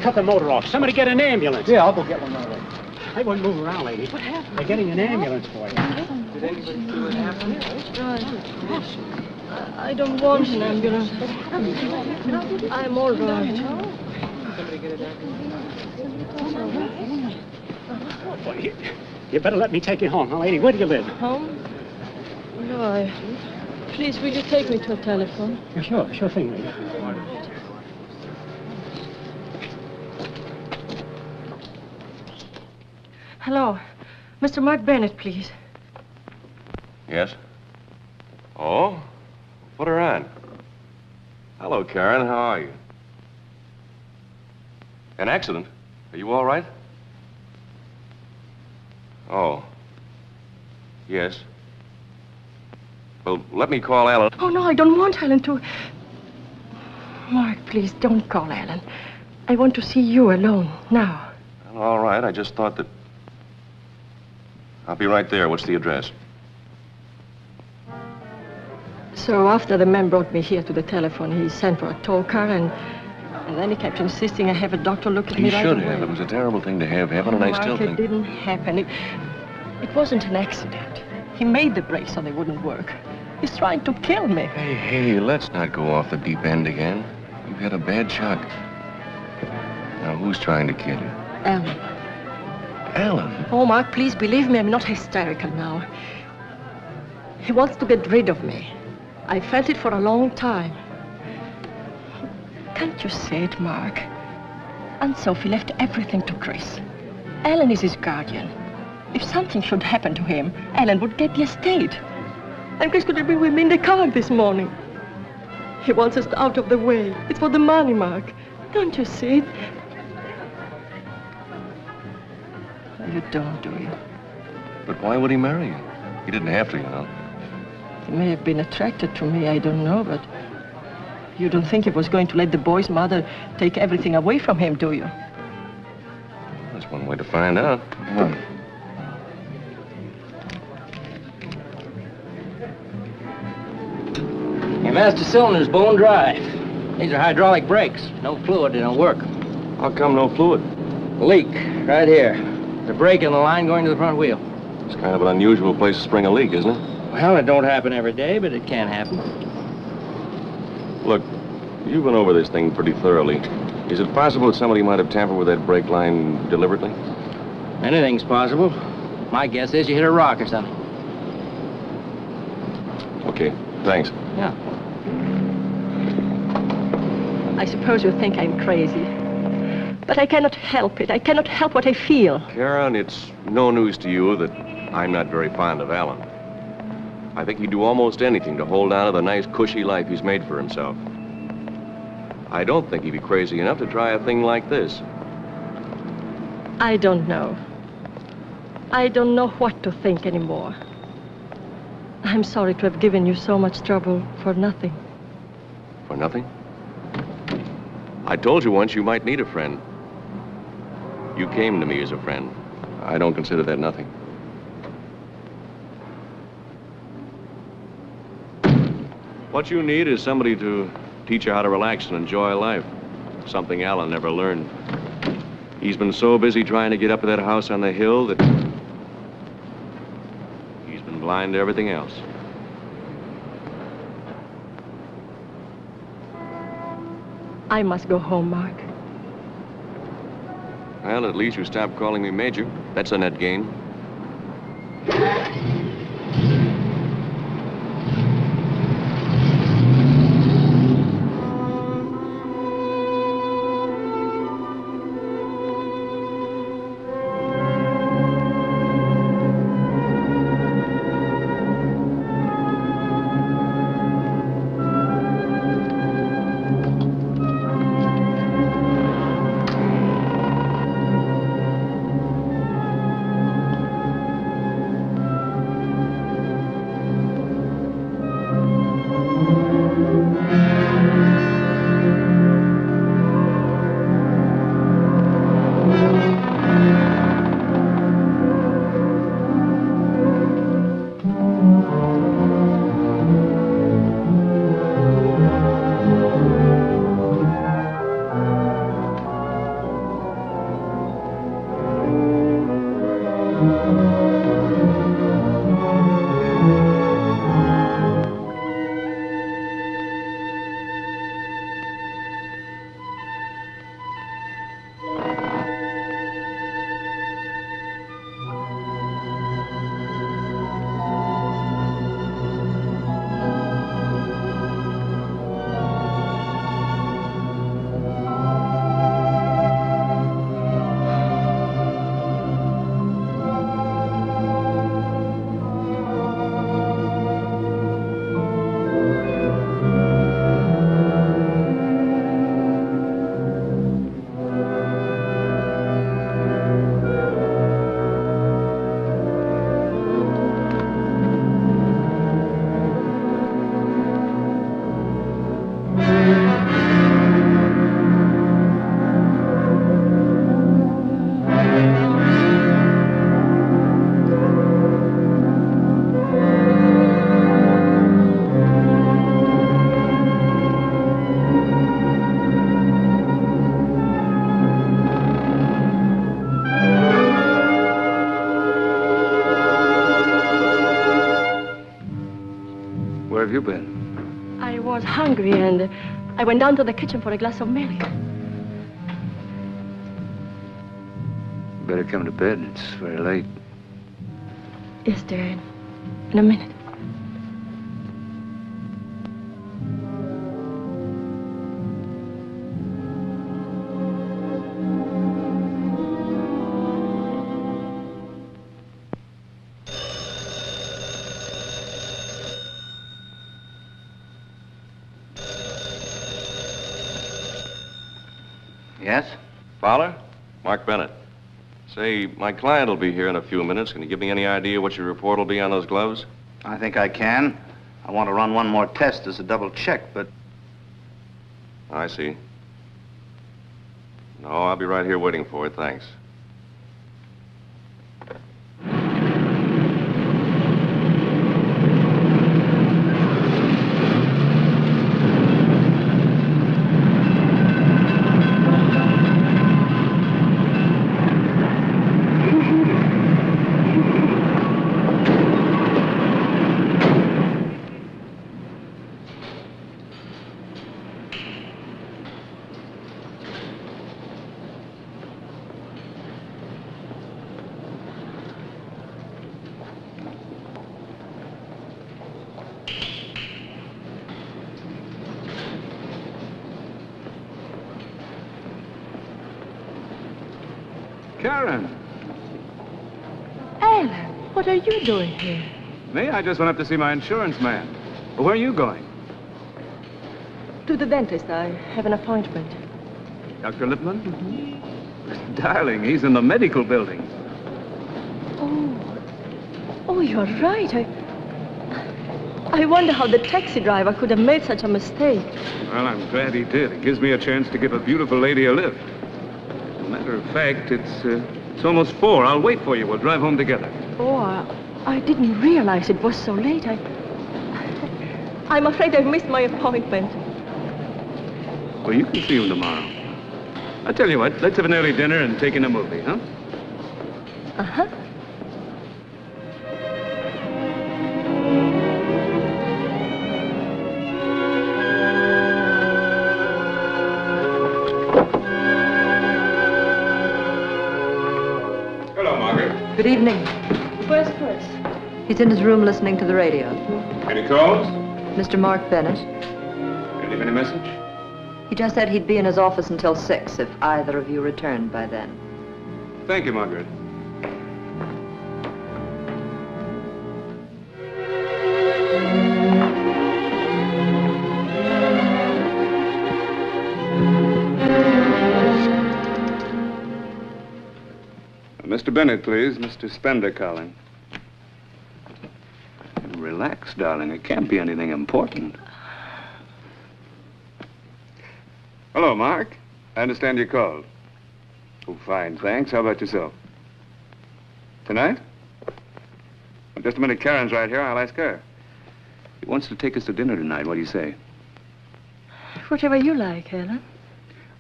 Cut the motor off. Somebody get an ambulance. Yeah, I'll go get one right away. I wouldn't move around, lady. What happened? They're getting an ambulance for you. Did anybody see what happened? I don't want an ambulance. I'm all right. Somebody get an ambulance. You better let me take you home, huh, lady? Where do you live? Home? No, Please, will you take me to a telephone? Yeah, sure thing, lady. Hello. Mr. Mark Bennett, please. Yes? Oh? Put her on. Hello, Karen. How are you? An accident? Are you all right? Oh. Yes. Well, let me call Alan. Oh, no, I don't want Alan to... Mark, please, don't call Alan. I want to see you alone, now. Well, all right. I just thought that... I'll be right there. What's the address? So after the man brought me here to the telephone, he sent for a tow car, and then he kept insisting I have a doctor look at me right away. He should have. It was a terrible thing to have happen, and I still think... it didn't happen. It wasn't an accident. He made the brakes so they wouldn't work. He's trying to kill me. Hey, let's not go off the deep end again. You've had a bad shock. Now, who's trying to kill you? Alan. Alan? Oh, Mark, please believe me, I'm not hysterical now. He wants to get rid of me. I felt it for a long time. Can't you say it, Mark? Aunt Sophie left everything to Chris. Alan is his guardian. If something should happen to him, Alan would get the estate. And Chris could have been with me in the car this morning. He wants us out of the way. It's for the money, Mark. Don't you see it? You don't, do you? But why would he marry you? He didn't have to, you know. He may have been attracted to me, I don't know, but you don't think he was going to let the boy's mother take everything away from him, do you? That's one way to find out. Come on. Your master cylinder's bone dry. These are hydraulic brakes. No fluid, they don't work. How come no fluid? A leak, right here. There's a break in the line going to the front wheel. It's kind of an unusual place to spring a leak, isn't it? Well, it don't happen every day, but it can happen. Look, you've been over this thing pretty thoroughly. Is it possible that somebody might have tampered with that brake line deliberately? Anything's possible. My guess is you hit a rock or something. Okay, thanks. Yeah. I suppose you think I'm crazy. But I cannot help it. I cannot help what I feel. Karen, it's no news to you that I'm not very fond of Alan. I think he'd do almost anything to hold on to the nice, cushy life he's made for himself. I don't think he'd be crazy enough to try a thing like this. I don't know. I don't know what to think anymore. I'm sorry to have given you so much trouble for nothing. For nothing? I told you once you might need a friend. You came to me as a friend. I don't consider that nothing. What you need is somebody to teach you how to relax and enjoy life. Something Alan never learned. He's been so busy trying to get up to that house on the hill that he's been blind to everything else. I must go home, Mark. Well, at least you stopped calling me Major. That's a net gain. Where have you been? I was hungry and I went down to the kitchen for a glass of milk. You better come to bed. It's very late. Yes, dear. In a minute. Yes? Fowler? Mark Bennett. Say, my client will be here in a few minutes. Can you give me any idea what your report will be on those gloves? I think I can. I want to run one more test as a double check, but... I see. No, I'll be right here waiting for it, thanks. Karen. Alan, what are you doing here? Me? I just went up to see my insurance man. Where are you going? To the dentist. I have an appointment. Dr. Lippman? Darling, he's in the medical building. Oh, you're right. I wonder how the taxi driver could have made such a mistake. Well, I'm glad he did. It gives me a chance to give a beautiful lady a lift. As a matter of fact, it's almost 4. I'll wait for you. We'll drive home together. Oh, I didn't realize it was so late. I'm afraid I've missed my appointment. Well, you can see him tomorrow. I'll tell you what, let's have an early dinner and take in a movie, huh? Uh-huh. Hello, Margaret. Good evening. Where's Chris? He's in his room listening to the radio. Any calls? Mr. Mark Bennett. Did he leave any message? He just said he'd be in his office until 6 if either of you returned by then. Thank you, Margaret. Mr. Bennett, please. Mr. Spender calling. Relax, darling. It can't be anything important. Hello, Mark. I understand you called. Oh, fine, thanks. How about yourself? Tonight? Well, just a minute. Karen's right here. I'll ask her. He wants to take us to dinner tonight. What do you say? Whatever you like, Helen.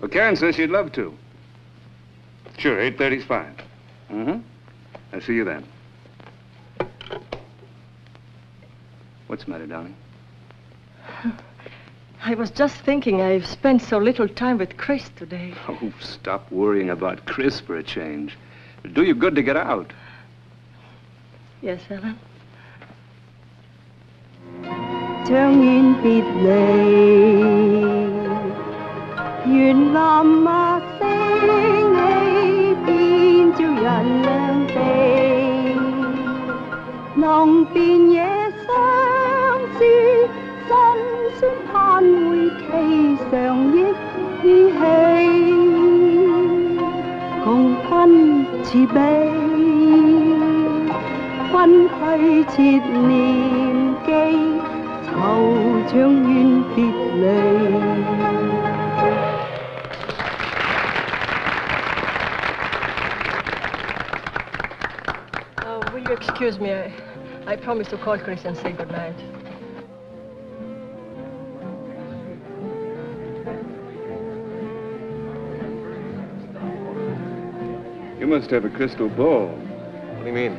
Well, Karen says she'd love to. Sure, 8:30's fine. Mm-hmm. I'll see you then. What's the matter, darling? I was just thinking I've spent so little time with Chris today. Oh, stop worrying about Chris for a change. It'll do you good to get out. Yes, Helen. 將遠別離，願臨啊星起，變照人兩地，能辨野相思，辛酸盼會期常憶依稀，共君慈悲，分虛設念記。 後將遠別離。Will you excuse me? I promised to call Chris and say goodnight. You must have a crystal ball. What do you mean?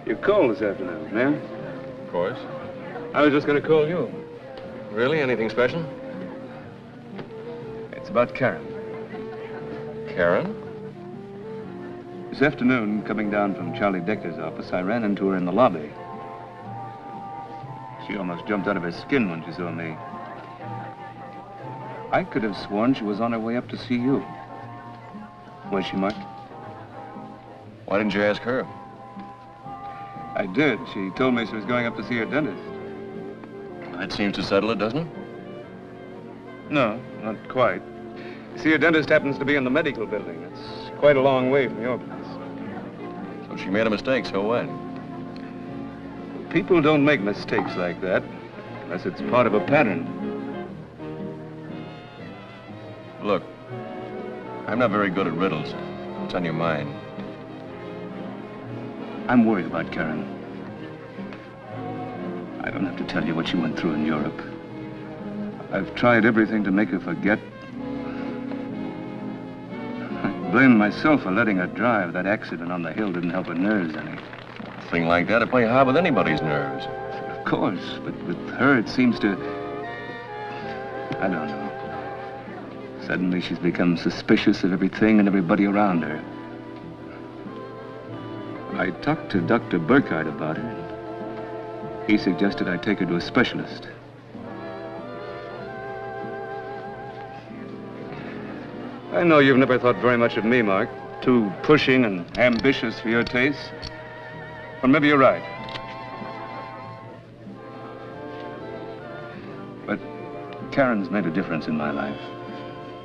You called this afternoon, man? Of course. I was just going to call you. Really? Anything special? It's about Karen. Karen? This afternoon, coming down from Charlie Decker's office, I ran into her in the lobby. She almost jumped out of her skin when she saw me. I could have sworn she was on her way up to see you. Was she, Mark? Why didn't you ask her? I did. She told me she was going up to see her dentist. That seems to settle it, doesn't it? No, not quite. See, her dentist happens to be in the medical building. It's quite a long way from your place. So she made a mistake, so what? People don't make mistakes like that, unless it's part of a pattern. Look, I'm not very good at riddles. What's on your mind? I'm worried about Karen. I don't have to tell you what she went through in Europe. I've tried everything to make her forget. I blame myself for letting her drive. That accident on the hill didn't help her nerves any. A thing like that, it play hard with anybody's nerves. Of course, but with her it seems to... I don't know. Suddenly she's become suspicious of everything and everybody around her. I talked to Dr. Burkhardt about her. He suggested I take her to a specialist. I know you've never thought very much of me, Mark. Too pushing and ambitious for your taste. Well, maybe you're right. But Karen's made a difference in my life.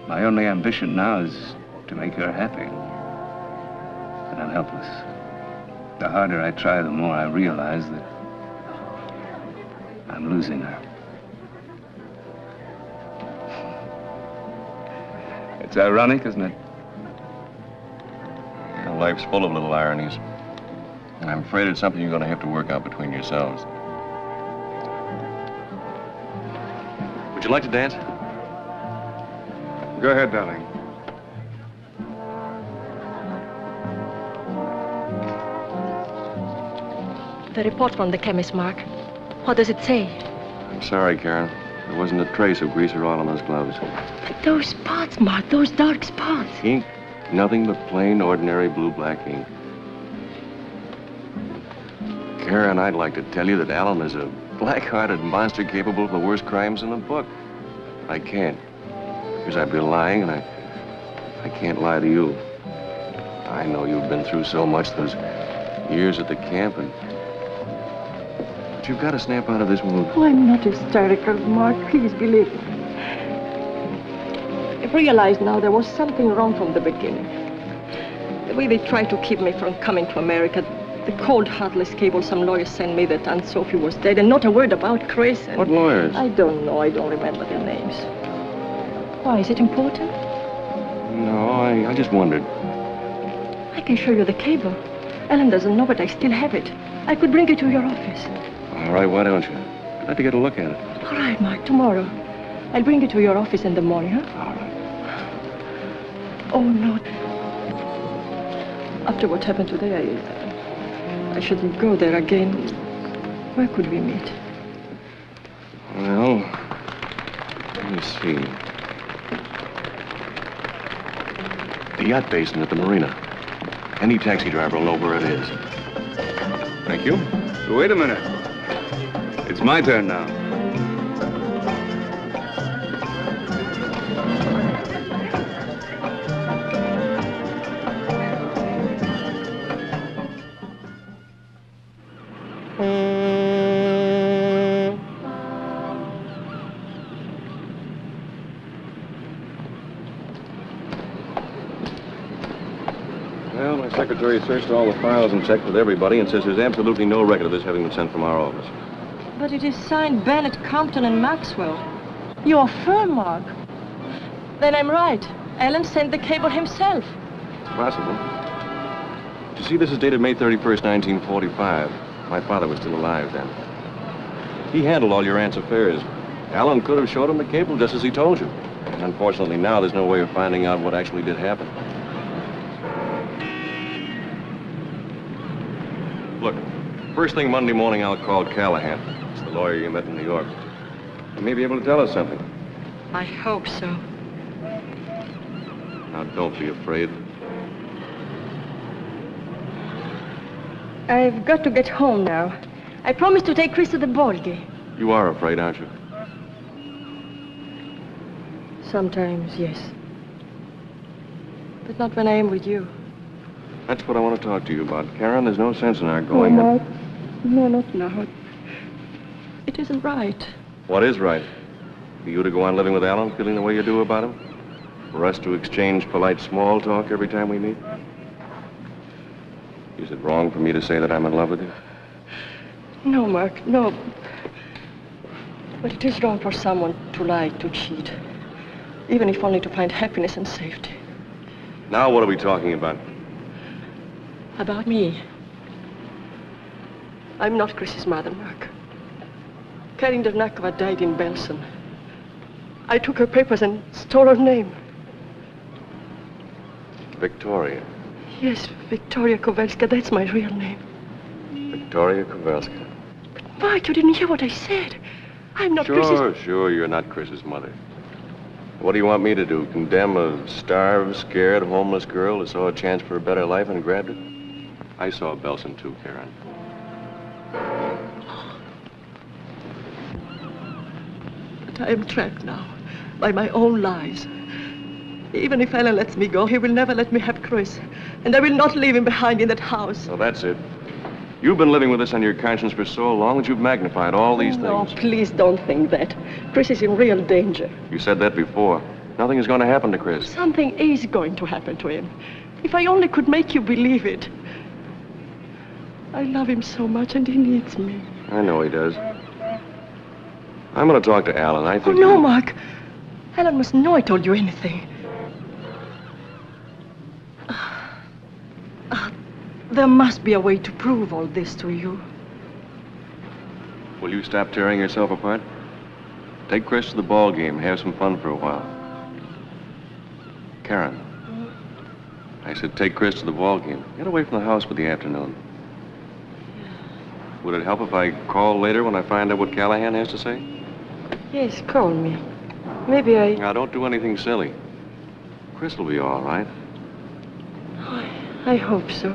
My only ambition now is to make her happy. But I'm helpless. The harder I try, the more I realize that I'm losing her. It's ironic, isn't it? Well, life's full of little ironies. And I'm afraid it's something you're going to have to work out between yourselves. Would you like to dance? Go ahead, darling. The report from the chemist, Mark. What does it say? I'm sorry, Karen. There wasn't a trace of grease or oil on those gloves. But those spots, Mark, those dark spots. Ink? Nothing but plain, ordinary blue-black ink. Karen, I'd like to tell you that Alan is a black-hearted monster capable of the worst crimes in the book. I can't. Because I'd be lying, and I can't lie to you. I know you've been through so much those years at the camp, but you've got to snap out of this mood. Oh, I'm not hysterical, Mark. Please believe me. I've realized now there was something wrong from the beginning. The way they tried to keep me from coming to America, the cold, heartless cable some lawyers sent me that Aunt Sophie was dead, and not a word about Chris. What lawyers? I don't know. I don't remember their names. Why, is it important? No, I just wondered. I can show you the cable. Ellen doesn't know, but I still have it. I could bring it to your office. All right, why don't you? I'd like to get a look at it. All right, Mark, tomorrow. I'll bring it to your office in the morning, huh? All right. Oh, no. After what happened today, I shouldn't go there again. Where could we meet? Well, let me see. The yacht basin at the marina. Any taxi driver will know where it is. Thank you. Wait a minute. It's my turn now. Well, my secretary searched all the files and checked with everybody and says there's absolutely no record of this having been sent from our office. But it is signed Bennett, Compton, and Maxwell. Your firm, Mark. Then I'm right. Alan sent the cable himself. It's possible. You see, this is dated May 31st, 1945. My father was still alive then. He handled all your aunt's affairs. Alan could have showed him the cable just as he told you. And unfortunately, now there's no way of finding out what actually did happen. Look, first thing Monday morning, I'll call Callahan. It's the lawyer you met in New York. He may be able to tell us something. I hope so. Now, don't be afraid. I've got to get home now. I promised to take Chris to the ball game. You are afraid, aren't you? Sometimes, yes. But not when I am with you. That's what I want to talk to you about. Karen, there's no sense in our going. Oh, no, not now. It isn't right. What is right? For you to go on living with Alan, feeling the way you do about him? For us to exchange polite small talk every time we meet? Is it wrong for me to say that I'm in love with you? No, Mark, no. But it is wrong for someone to lie, to cheat. Even if only to find happiness and safety. Now what are we talking about? About me. I'm not Chris's mother, Mark. Karin Dernakova died in Belsen. I took her papers and stole her name. Victoria. Yes, Victoria Kowalska, that's my real name. Victoria Kowalska. But Mark, you didn't hear what I said. I'm not Chris's... Sure, you're not Chris's mother. What do you want me to do? Condemn a starved, scared, homeless girl that saw a chance for a better life and grabbed it? I saw Belsen too, Karen. But I am trapped now by my own lies. Even if Alan lets me go, he will never let me have Chris. And I will not leave him behind in that house. Well, that's it. You've been living with this on your conscience for so long that you've magnified all these things. No, please don't think that. Chris is in real danger. You said that before. Nothing is going to happen to Chris. Something is going to happen to him. If I only could make you believe it. I love him so much, and he needs me. I know he does. I'm going to talk to Alan. I Oh, think... no, Mark. Alan must know I told you anything. There must be a way to prove all this to you. Will you stop tearing yourself apart? Take Chris to the ball game. Have some fun for a while. Karen. I said take Chris to the ball game. Get away from the house for the afternoon. Would it help if I call later when I find out what Callahan has to say? Yes, call me. Maybe I... Now, don't do anything silly. Chris will be all right. I hope so.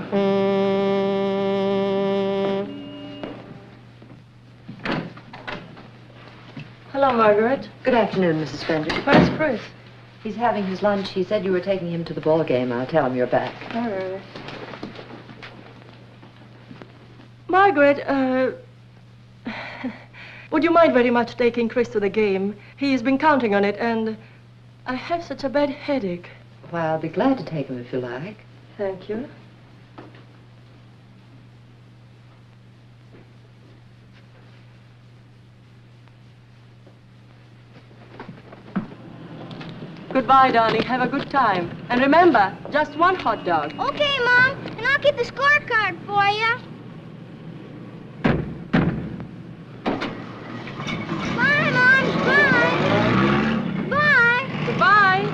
Hello, Margaret. Good afternoon, Mrs. Spender. Where's Chris? He's having his lunch. He said you were taking him to the ball game. I'll tell him you're back. All right. Margaret, would you mind very much taking Chris to the game? He's been counting on it, and I have such a bad headache. Well, I'll be glad to take him if you like. Thank you. Goodbye, darling. Have a good time. And remember, just one hot dog. Okay, Mom. And I'll get the scorecard for you. Bye, Mom. Bye. Bye. Goodbye.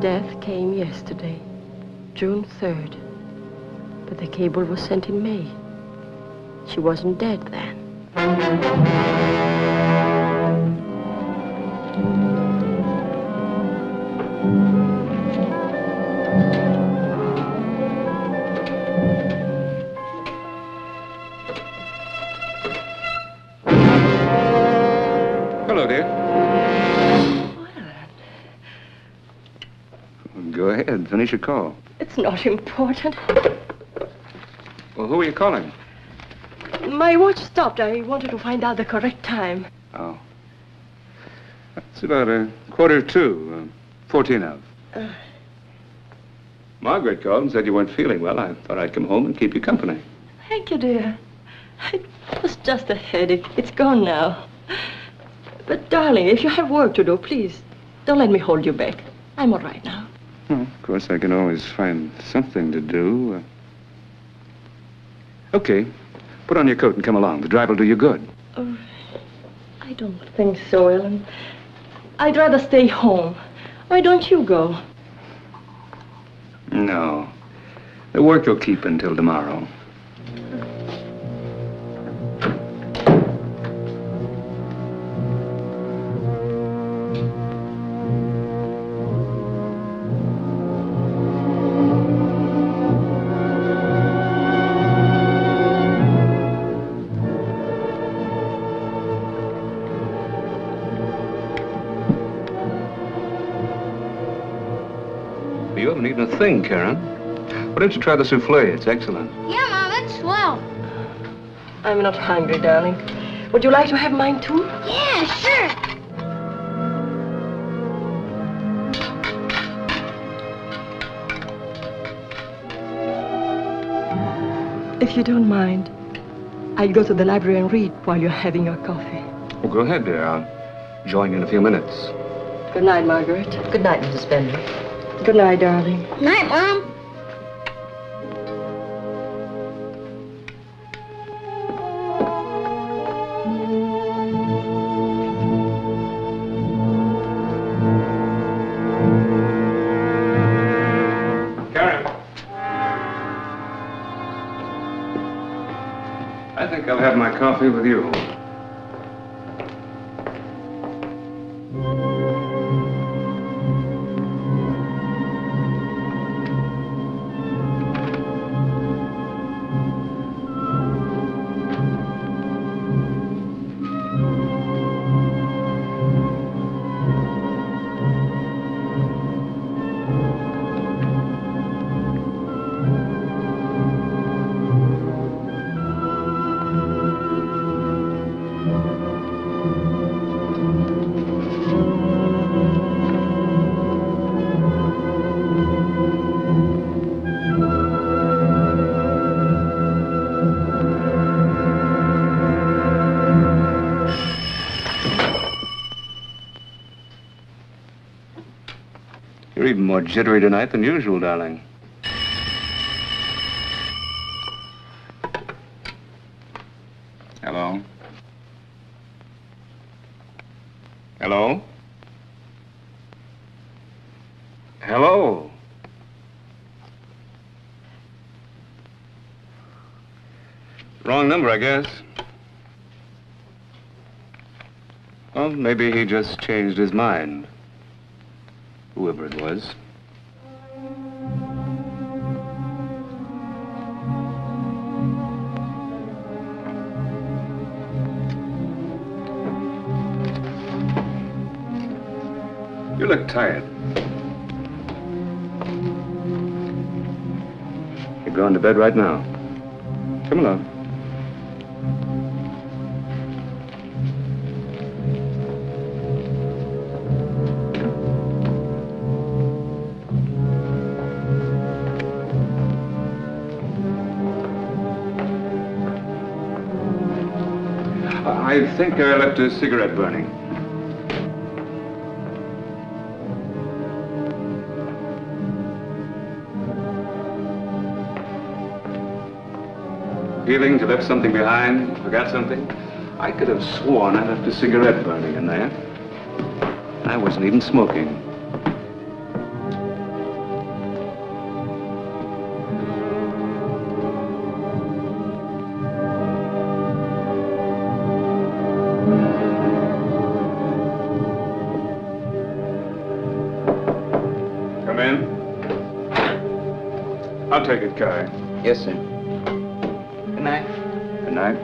Death came yesterday, June 3rd. But the cable was sent in May. She wasn't dead then. Hello, dear. Go ahead, finish your call. It's not important. Well, who are you calling? My watch stopped. I wanted to find out the correct time. Oh. It's about 1:45, 14 of. Margaret called and said you weren't feeling well. I thought I'd come home and keep you company. Thank you, dear. It was just a headache. It's gone now. But, darling, if you have work to do, please, don't let me hold you back. I'm all right now. Well, of course, I can always find something to do. Okay. Put on your coat and come along. The drive will do you good. Oh, I don't think so, Ellen. I'd rather stay home. Why don't you go? No. The work will keep until tomorrow. thing, Karen. Why don't you try the souffle? It's excellent. Yeah, Mom, it's swell. I'm not hungry, darling. Would you like to have mine too? Yeah, sure. If you don't mind, I'll go to the library and read while you're having your coffee. Oh, go ahead, dear. I'll join you in a few minutes. Good night, Margaret. Good night, Mrs. Spender. Good night, darling. Night, Mom. I think I'll have my coffee with you. You're even more jittery tonight than usual, darling. Hello? Hello? Hello? Wrong number, I guess. Well, maybe he just changed his mind. Whoever it was. You look tired. You're going to bed right now. Come along. I think I left a cigarette burning. Feelings you left something behind, forgot something? I could have sworn I left a cigarette burning in there. I wasn't even smoking. I'll take it, Kai. Yes, sir. Good night. Good night.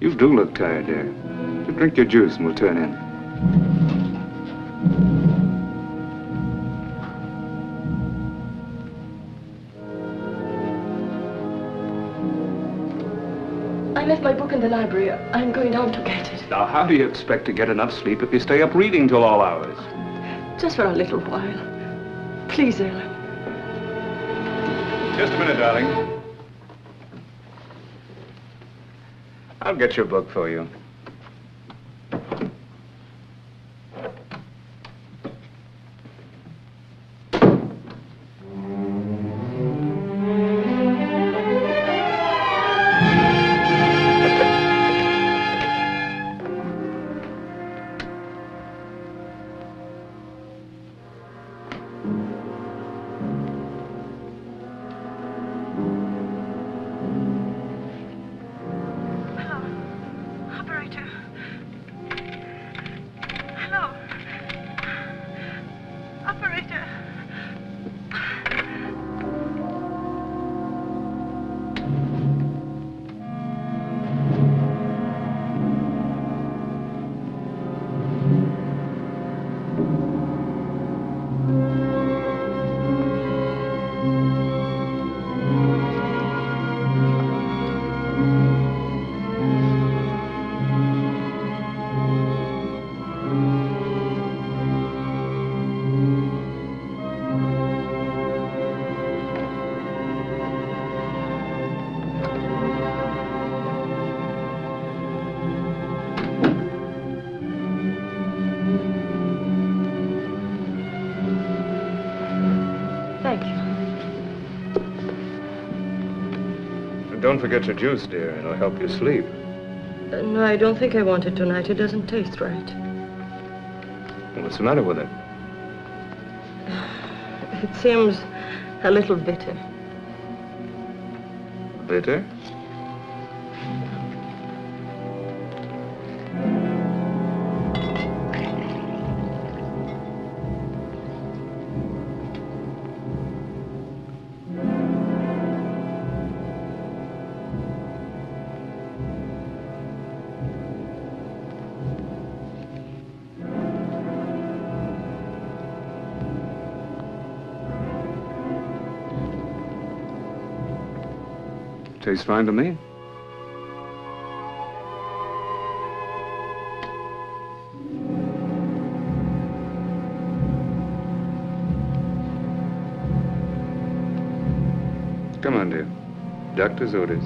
You do look tired, dear. You drink your juice and we'll turn in. I left my book in the library. I'm going down to get it. Now, how do you expect to get enough sleep if you stay up reading till all hours? Just for a little while. Please, Ellen. Just a minute, darling. I'll get your book for you. Don't forget your juice, dear. It'll help you sleep. No, I don't think I want it tonight. It doesn't taste right. What's the matter with it? It seems a little bitter. Bitter? Tastes fine to me. Come on, dear. Doctor's orders.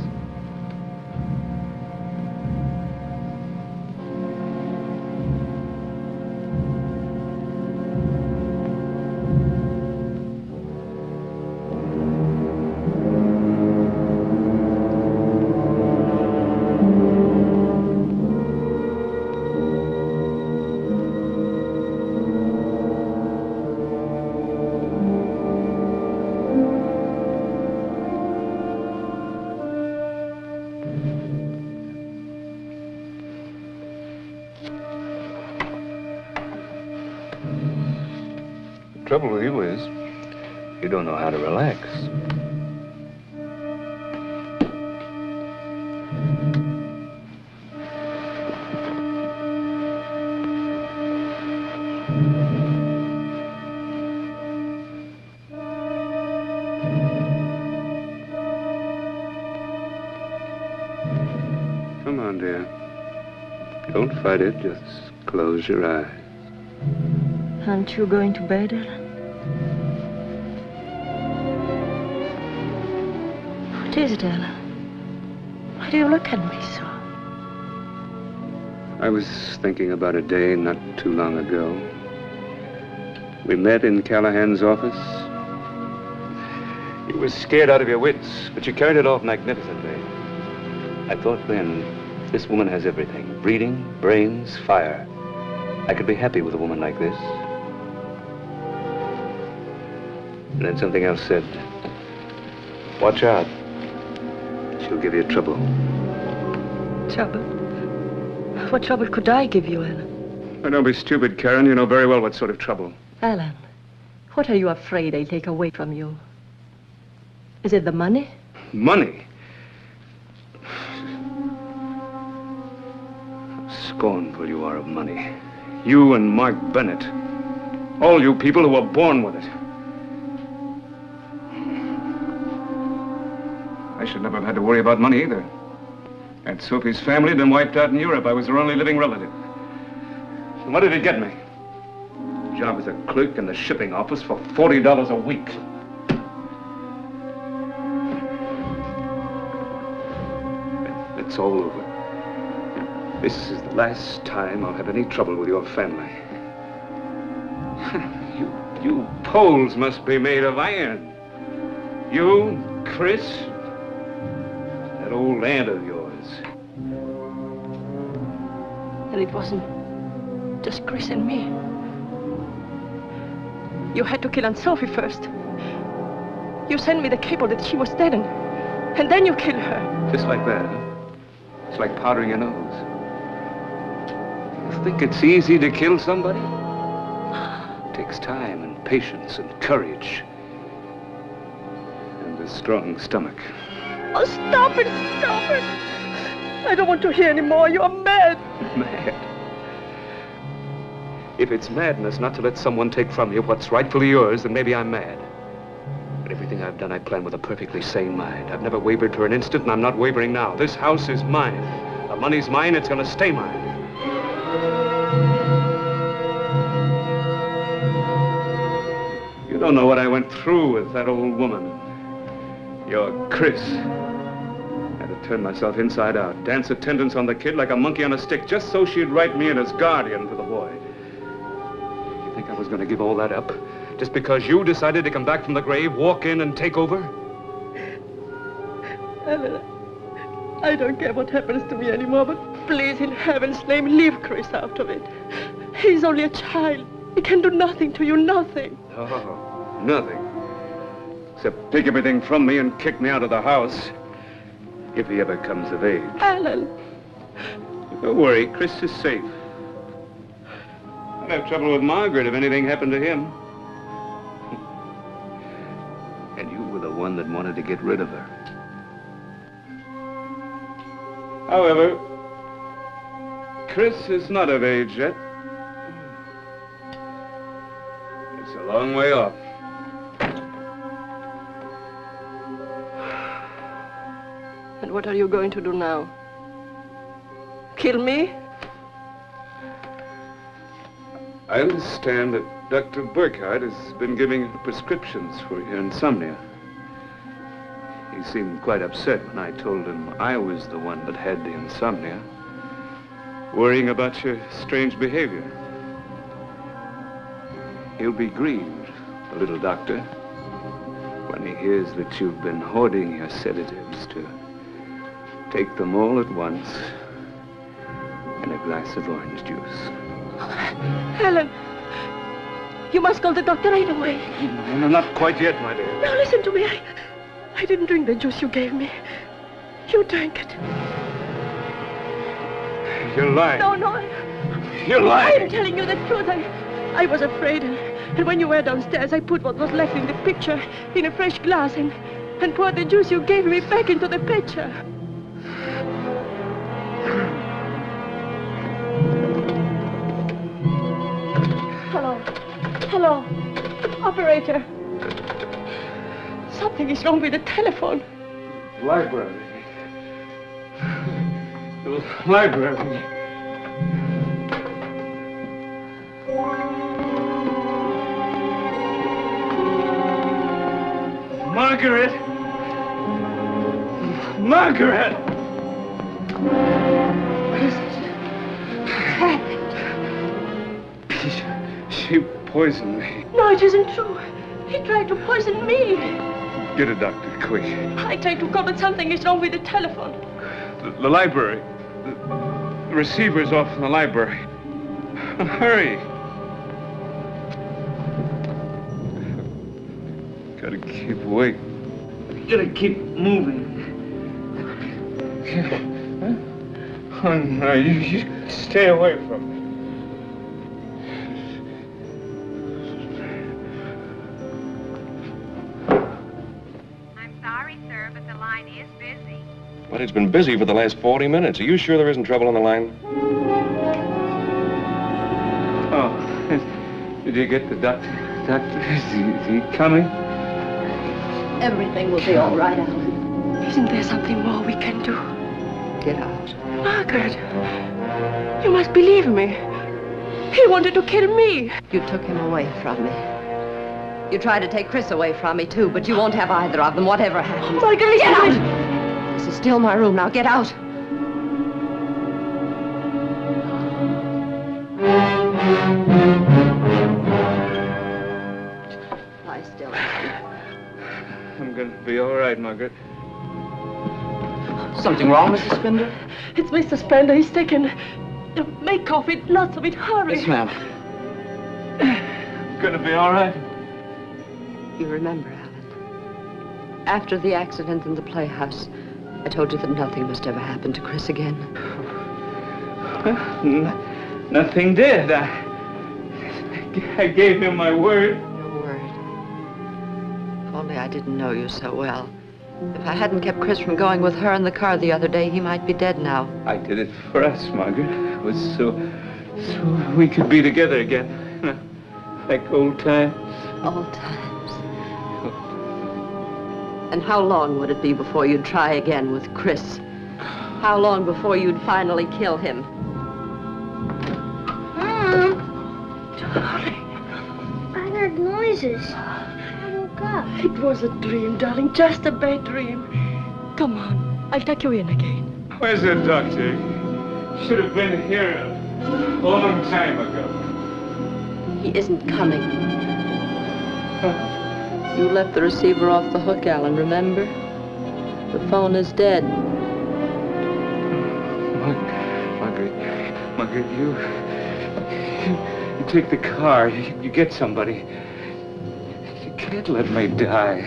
The trouble with you is, you don't know how to relax. Come on, dear. Don't fight it, just close your eyes. Aren't you going to bed, Ellen? What is it, Ellen? Why do you look at me so? I was thinking about a day not too long ago. We met in Callahan's office. You were scared out of your wits, but you carried it off magnificently. I thought then, this woman has everything. Breeding, brains, fire. I could be happy with a woman like this. And then something else said, watch out. She'll give you trouble. Trouble? What trouble could I give you, Ellen? Oh, don't be stupid, Karen. You know very well what sort of trouble. Ellen, what are you afraid I'll take away from you? Is it the money? Money? Scornful you are of money. You and Mark Bennett. All you people who were born with it. I should never have had to worry about money either. Aunt Sophie's family had been wiped out in Europe. I was her only living relative. And what did it get me? job as a clerk in the shipping office for $40 a week. It's all over. This is the last time I'll have any trouble with your family. You Poles must be made of iron. You, Chris, that old aunt of yours. And it wasn't just Chris and me. You had to kill Aunt Sophie first. You sent me the cable that she was dead, and then you killed her. Just like that, huh? It's like powdering your nose. You think it's easy to kill somebody? It takes time and patience and courage. And a strong stomach. Oh, stop it, stop it. I don't want to hear anymore. You're mad. Mad? If it's madness not to let someone take from you what's rightfully yours, then maybe I'm mad. But everything I've done, I planned with a perfectly sane mind. I've never wavered for an instant, and I'm not wavering now. This house is mine. The money's mine, it's gonna stay mine. You don't know what I went through with that old woman. Your Chris. I had to turn myself inside out, dance attendance on the kid like a monkey on a stick, just so she'd write me in as guardian for the boy. You think I was gonna give all that up? Just because you decided to come back from the grave, walk in and take over? Ellen, I don't care what happens to me anymore, but please, in heaven's name, leave Chris out of it. He's only a child. He can do nothing to you, nothing. Oh, nothing. Except take everything from me and kick me out of the house. If he ever comes of age. Alan! Don't worry, Chris is safe. I'd have trouble with Margaret if anything happened to him. And you were the one that wanted to get rid of her. However, Chris is not of age yet. It's a long way off. And what are you going to do now? Kill me? I understand that Dr. Burkhardt has been giving prescriptions for your insomnia. He seemed quite upset when I told him I was the one that had the insomnia, worrying about your strange behavior. He'll be grieved, the little doctor, when he hears that you've been hoarding your sedatives to take them all at once in a glass of orange juice. Helen, you must call the doctor right away. No, not quite yet, my dear. Now listen to me. I didn't drink the juice you gave me. You drank it. You're lying. No. You're lying. I'm telling you the truth. I was afraid. And when you were downstairs, I put what was left in the pitcher in a fresh glass and poured the juice you gave me back into the pitcher. Hello. Operator. Something is wrong with the telephone. Library. The library. Margaret! Margaret! What is it? What's happened? She poisoned me. No, it isn't true. He tried to poison me. Get a doctor, quick. I tried to call, but something is wrong with the telephone. The library. The receiver's off in the library. Hurry. Gotta keep awake. Gotta keep moving. Oh, no, you stay away from me. But it's been busy for the last 40 minutes. Are you sure there isn't trouble on the line? Oh, did you get the doctor? Doctor, is he coming? Everything will be all right, Alan. Isn't there something more we can do? Get out. Margaret, you must believe me. He wanted to kill me. You took him away from me. You tried to take Chris away from me, too, but you won't have either of them, whatever happens. Marguerite! Get out! This is still my room. Now get out. Lie still. I'm going to be all right, Margaret. Something wrong, Mrs. Spender? It's Mr. Spender. He's taken... Make coffee, lots of it. Hurry. Yes, ma'am. I'm going to be all right. You remember, Alan, after the accident in the playhouse, I told you that nothing must ever happen to Chris again. Nothing did. I gave him my word. Your word. If only I didn't know you so well. If I hadn't kept Chris from going with her in the car the other day, he might be dead now. I did it for us, Margaret. It was so we could be together again. Like old times. Old times. And how long would it be before you'd try again with Chris? How long before you'd finally kill him? Mom! Darling. I heard noises. I woke up. It was a dream, darling, just a bad dream. Come on, I'll take you in again. Where's the doctor? Should have been here a long time ago. He isn't coming. You left the receiver off the hook, Alan, remember? The phone is dead. Margaret, you take the car. You get somebody. You can't let me die.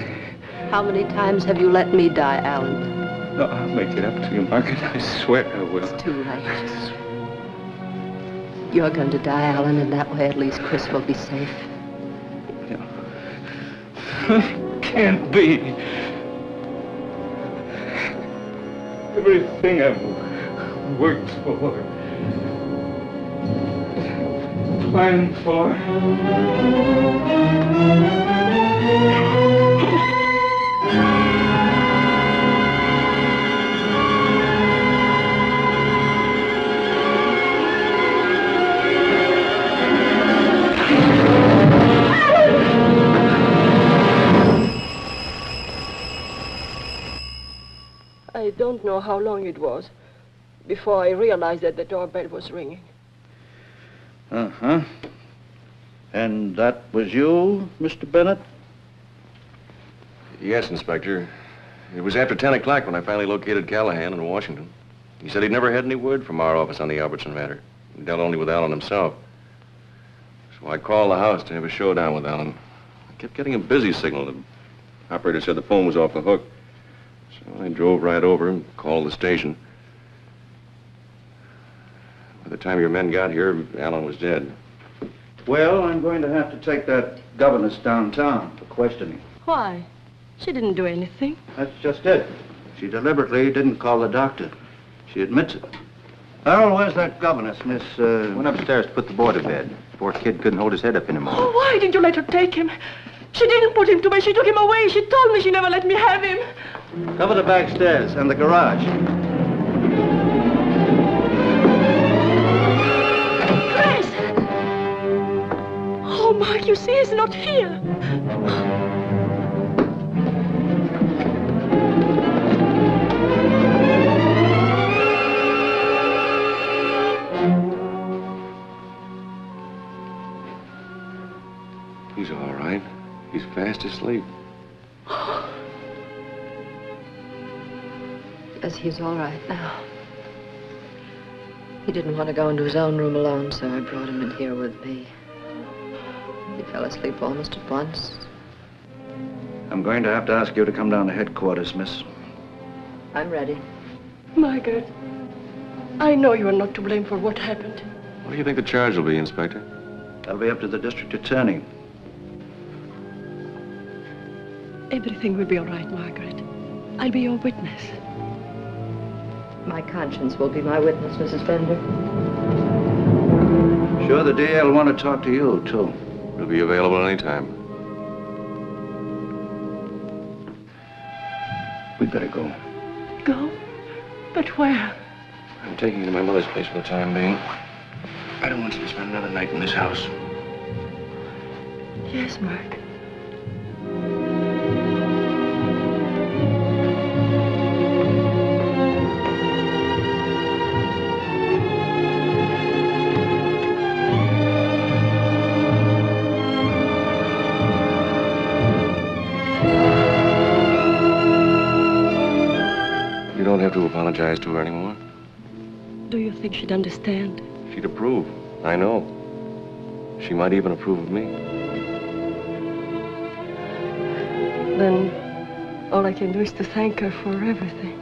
How many times have you let me die, Alan? No, I'll make it up to you, Margaret. I swear I will. It's too late. You're going to die, Alan, and that way at least Chris will be safe. Can't be. Everything I've worked for, planned for. I don't know how long it was before I realized that the doorbell was ringing. Uh-huh. And that was you, Mr. Bennett? Yes, Inspector. It was after 10 o'clock when I finally located Callahan in Washington. He said he'd never had any word from our office on the Albertson matter. He dealt only with Alan himself. So I called the house to have a showdown with Alan. I kept getting a busy signal. The operator said the phone was off the hook. So I drove right over and called the station. By the time your men got here, Alan was dead. Well, I'm going to have to take that governess downtown for questioning. Why? She didn't do anything. That's just it. She deliberately didn't call the doctor. She admits it. Harold, where's that governess, Miss... Went upstairs to put the boy to bed. Poor kid couldn't hold his head up anymore. Oh, why didn't you let her take him? She didn't put him to bed. She took him away. She told me she never let me have him. Cover the back stairs and the garage. Chris! Oh, Mark, you see, he's not here. He's all right. He's fast asleep. Yes, he's all right now. He didn't want to go into his own room alone, so I brought him in here with me. He fell asleep almost at once. I'm going to have to ask you to come down to headquarters, miss. I'm ready. Margaret, I know you are not to blame for what happened. What do you think the charge will be, Inspector? That'll be up to the district attorney. Everything will be all right, Margaret. I'll be your witness. My conscience will be my witness, Mrs. Fender. Sure, the DA will want to talk to you, too. We'll be available anytime. We'd better go. Go? But where? I'm taking you to my mother's place for the time being. I don't want you to spend another night in this house. Yes, Mark. You don't have to apologize to her anymore. Do you think she'd understand? She'd approve. I know. She might even approve of me. Then all I can do is to thank her for everything.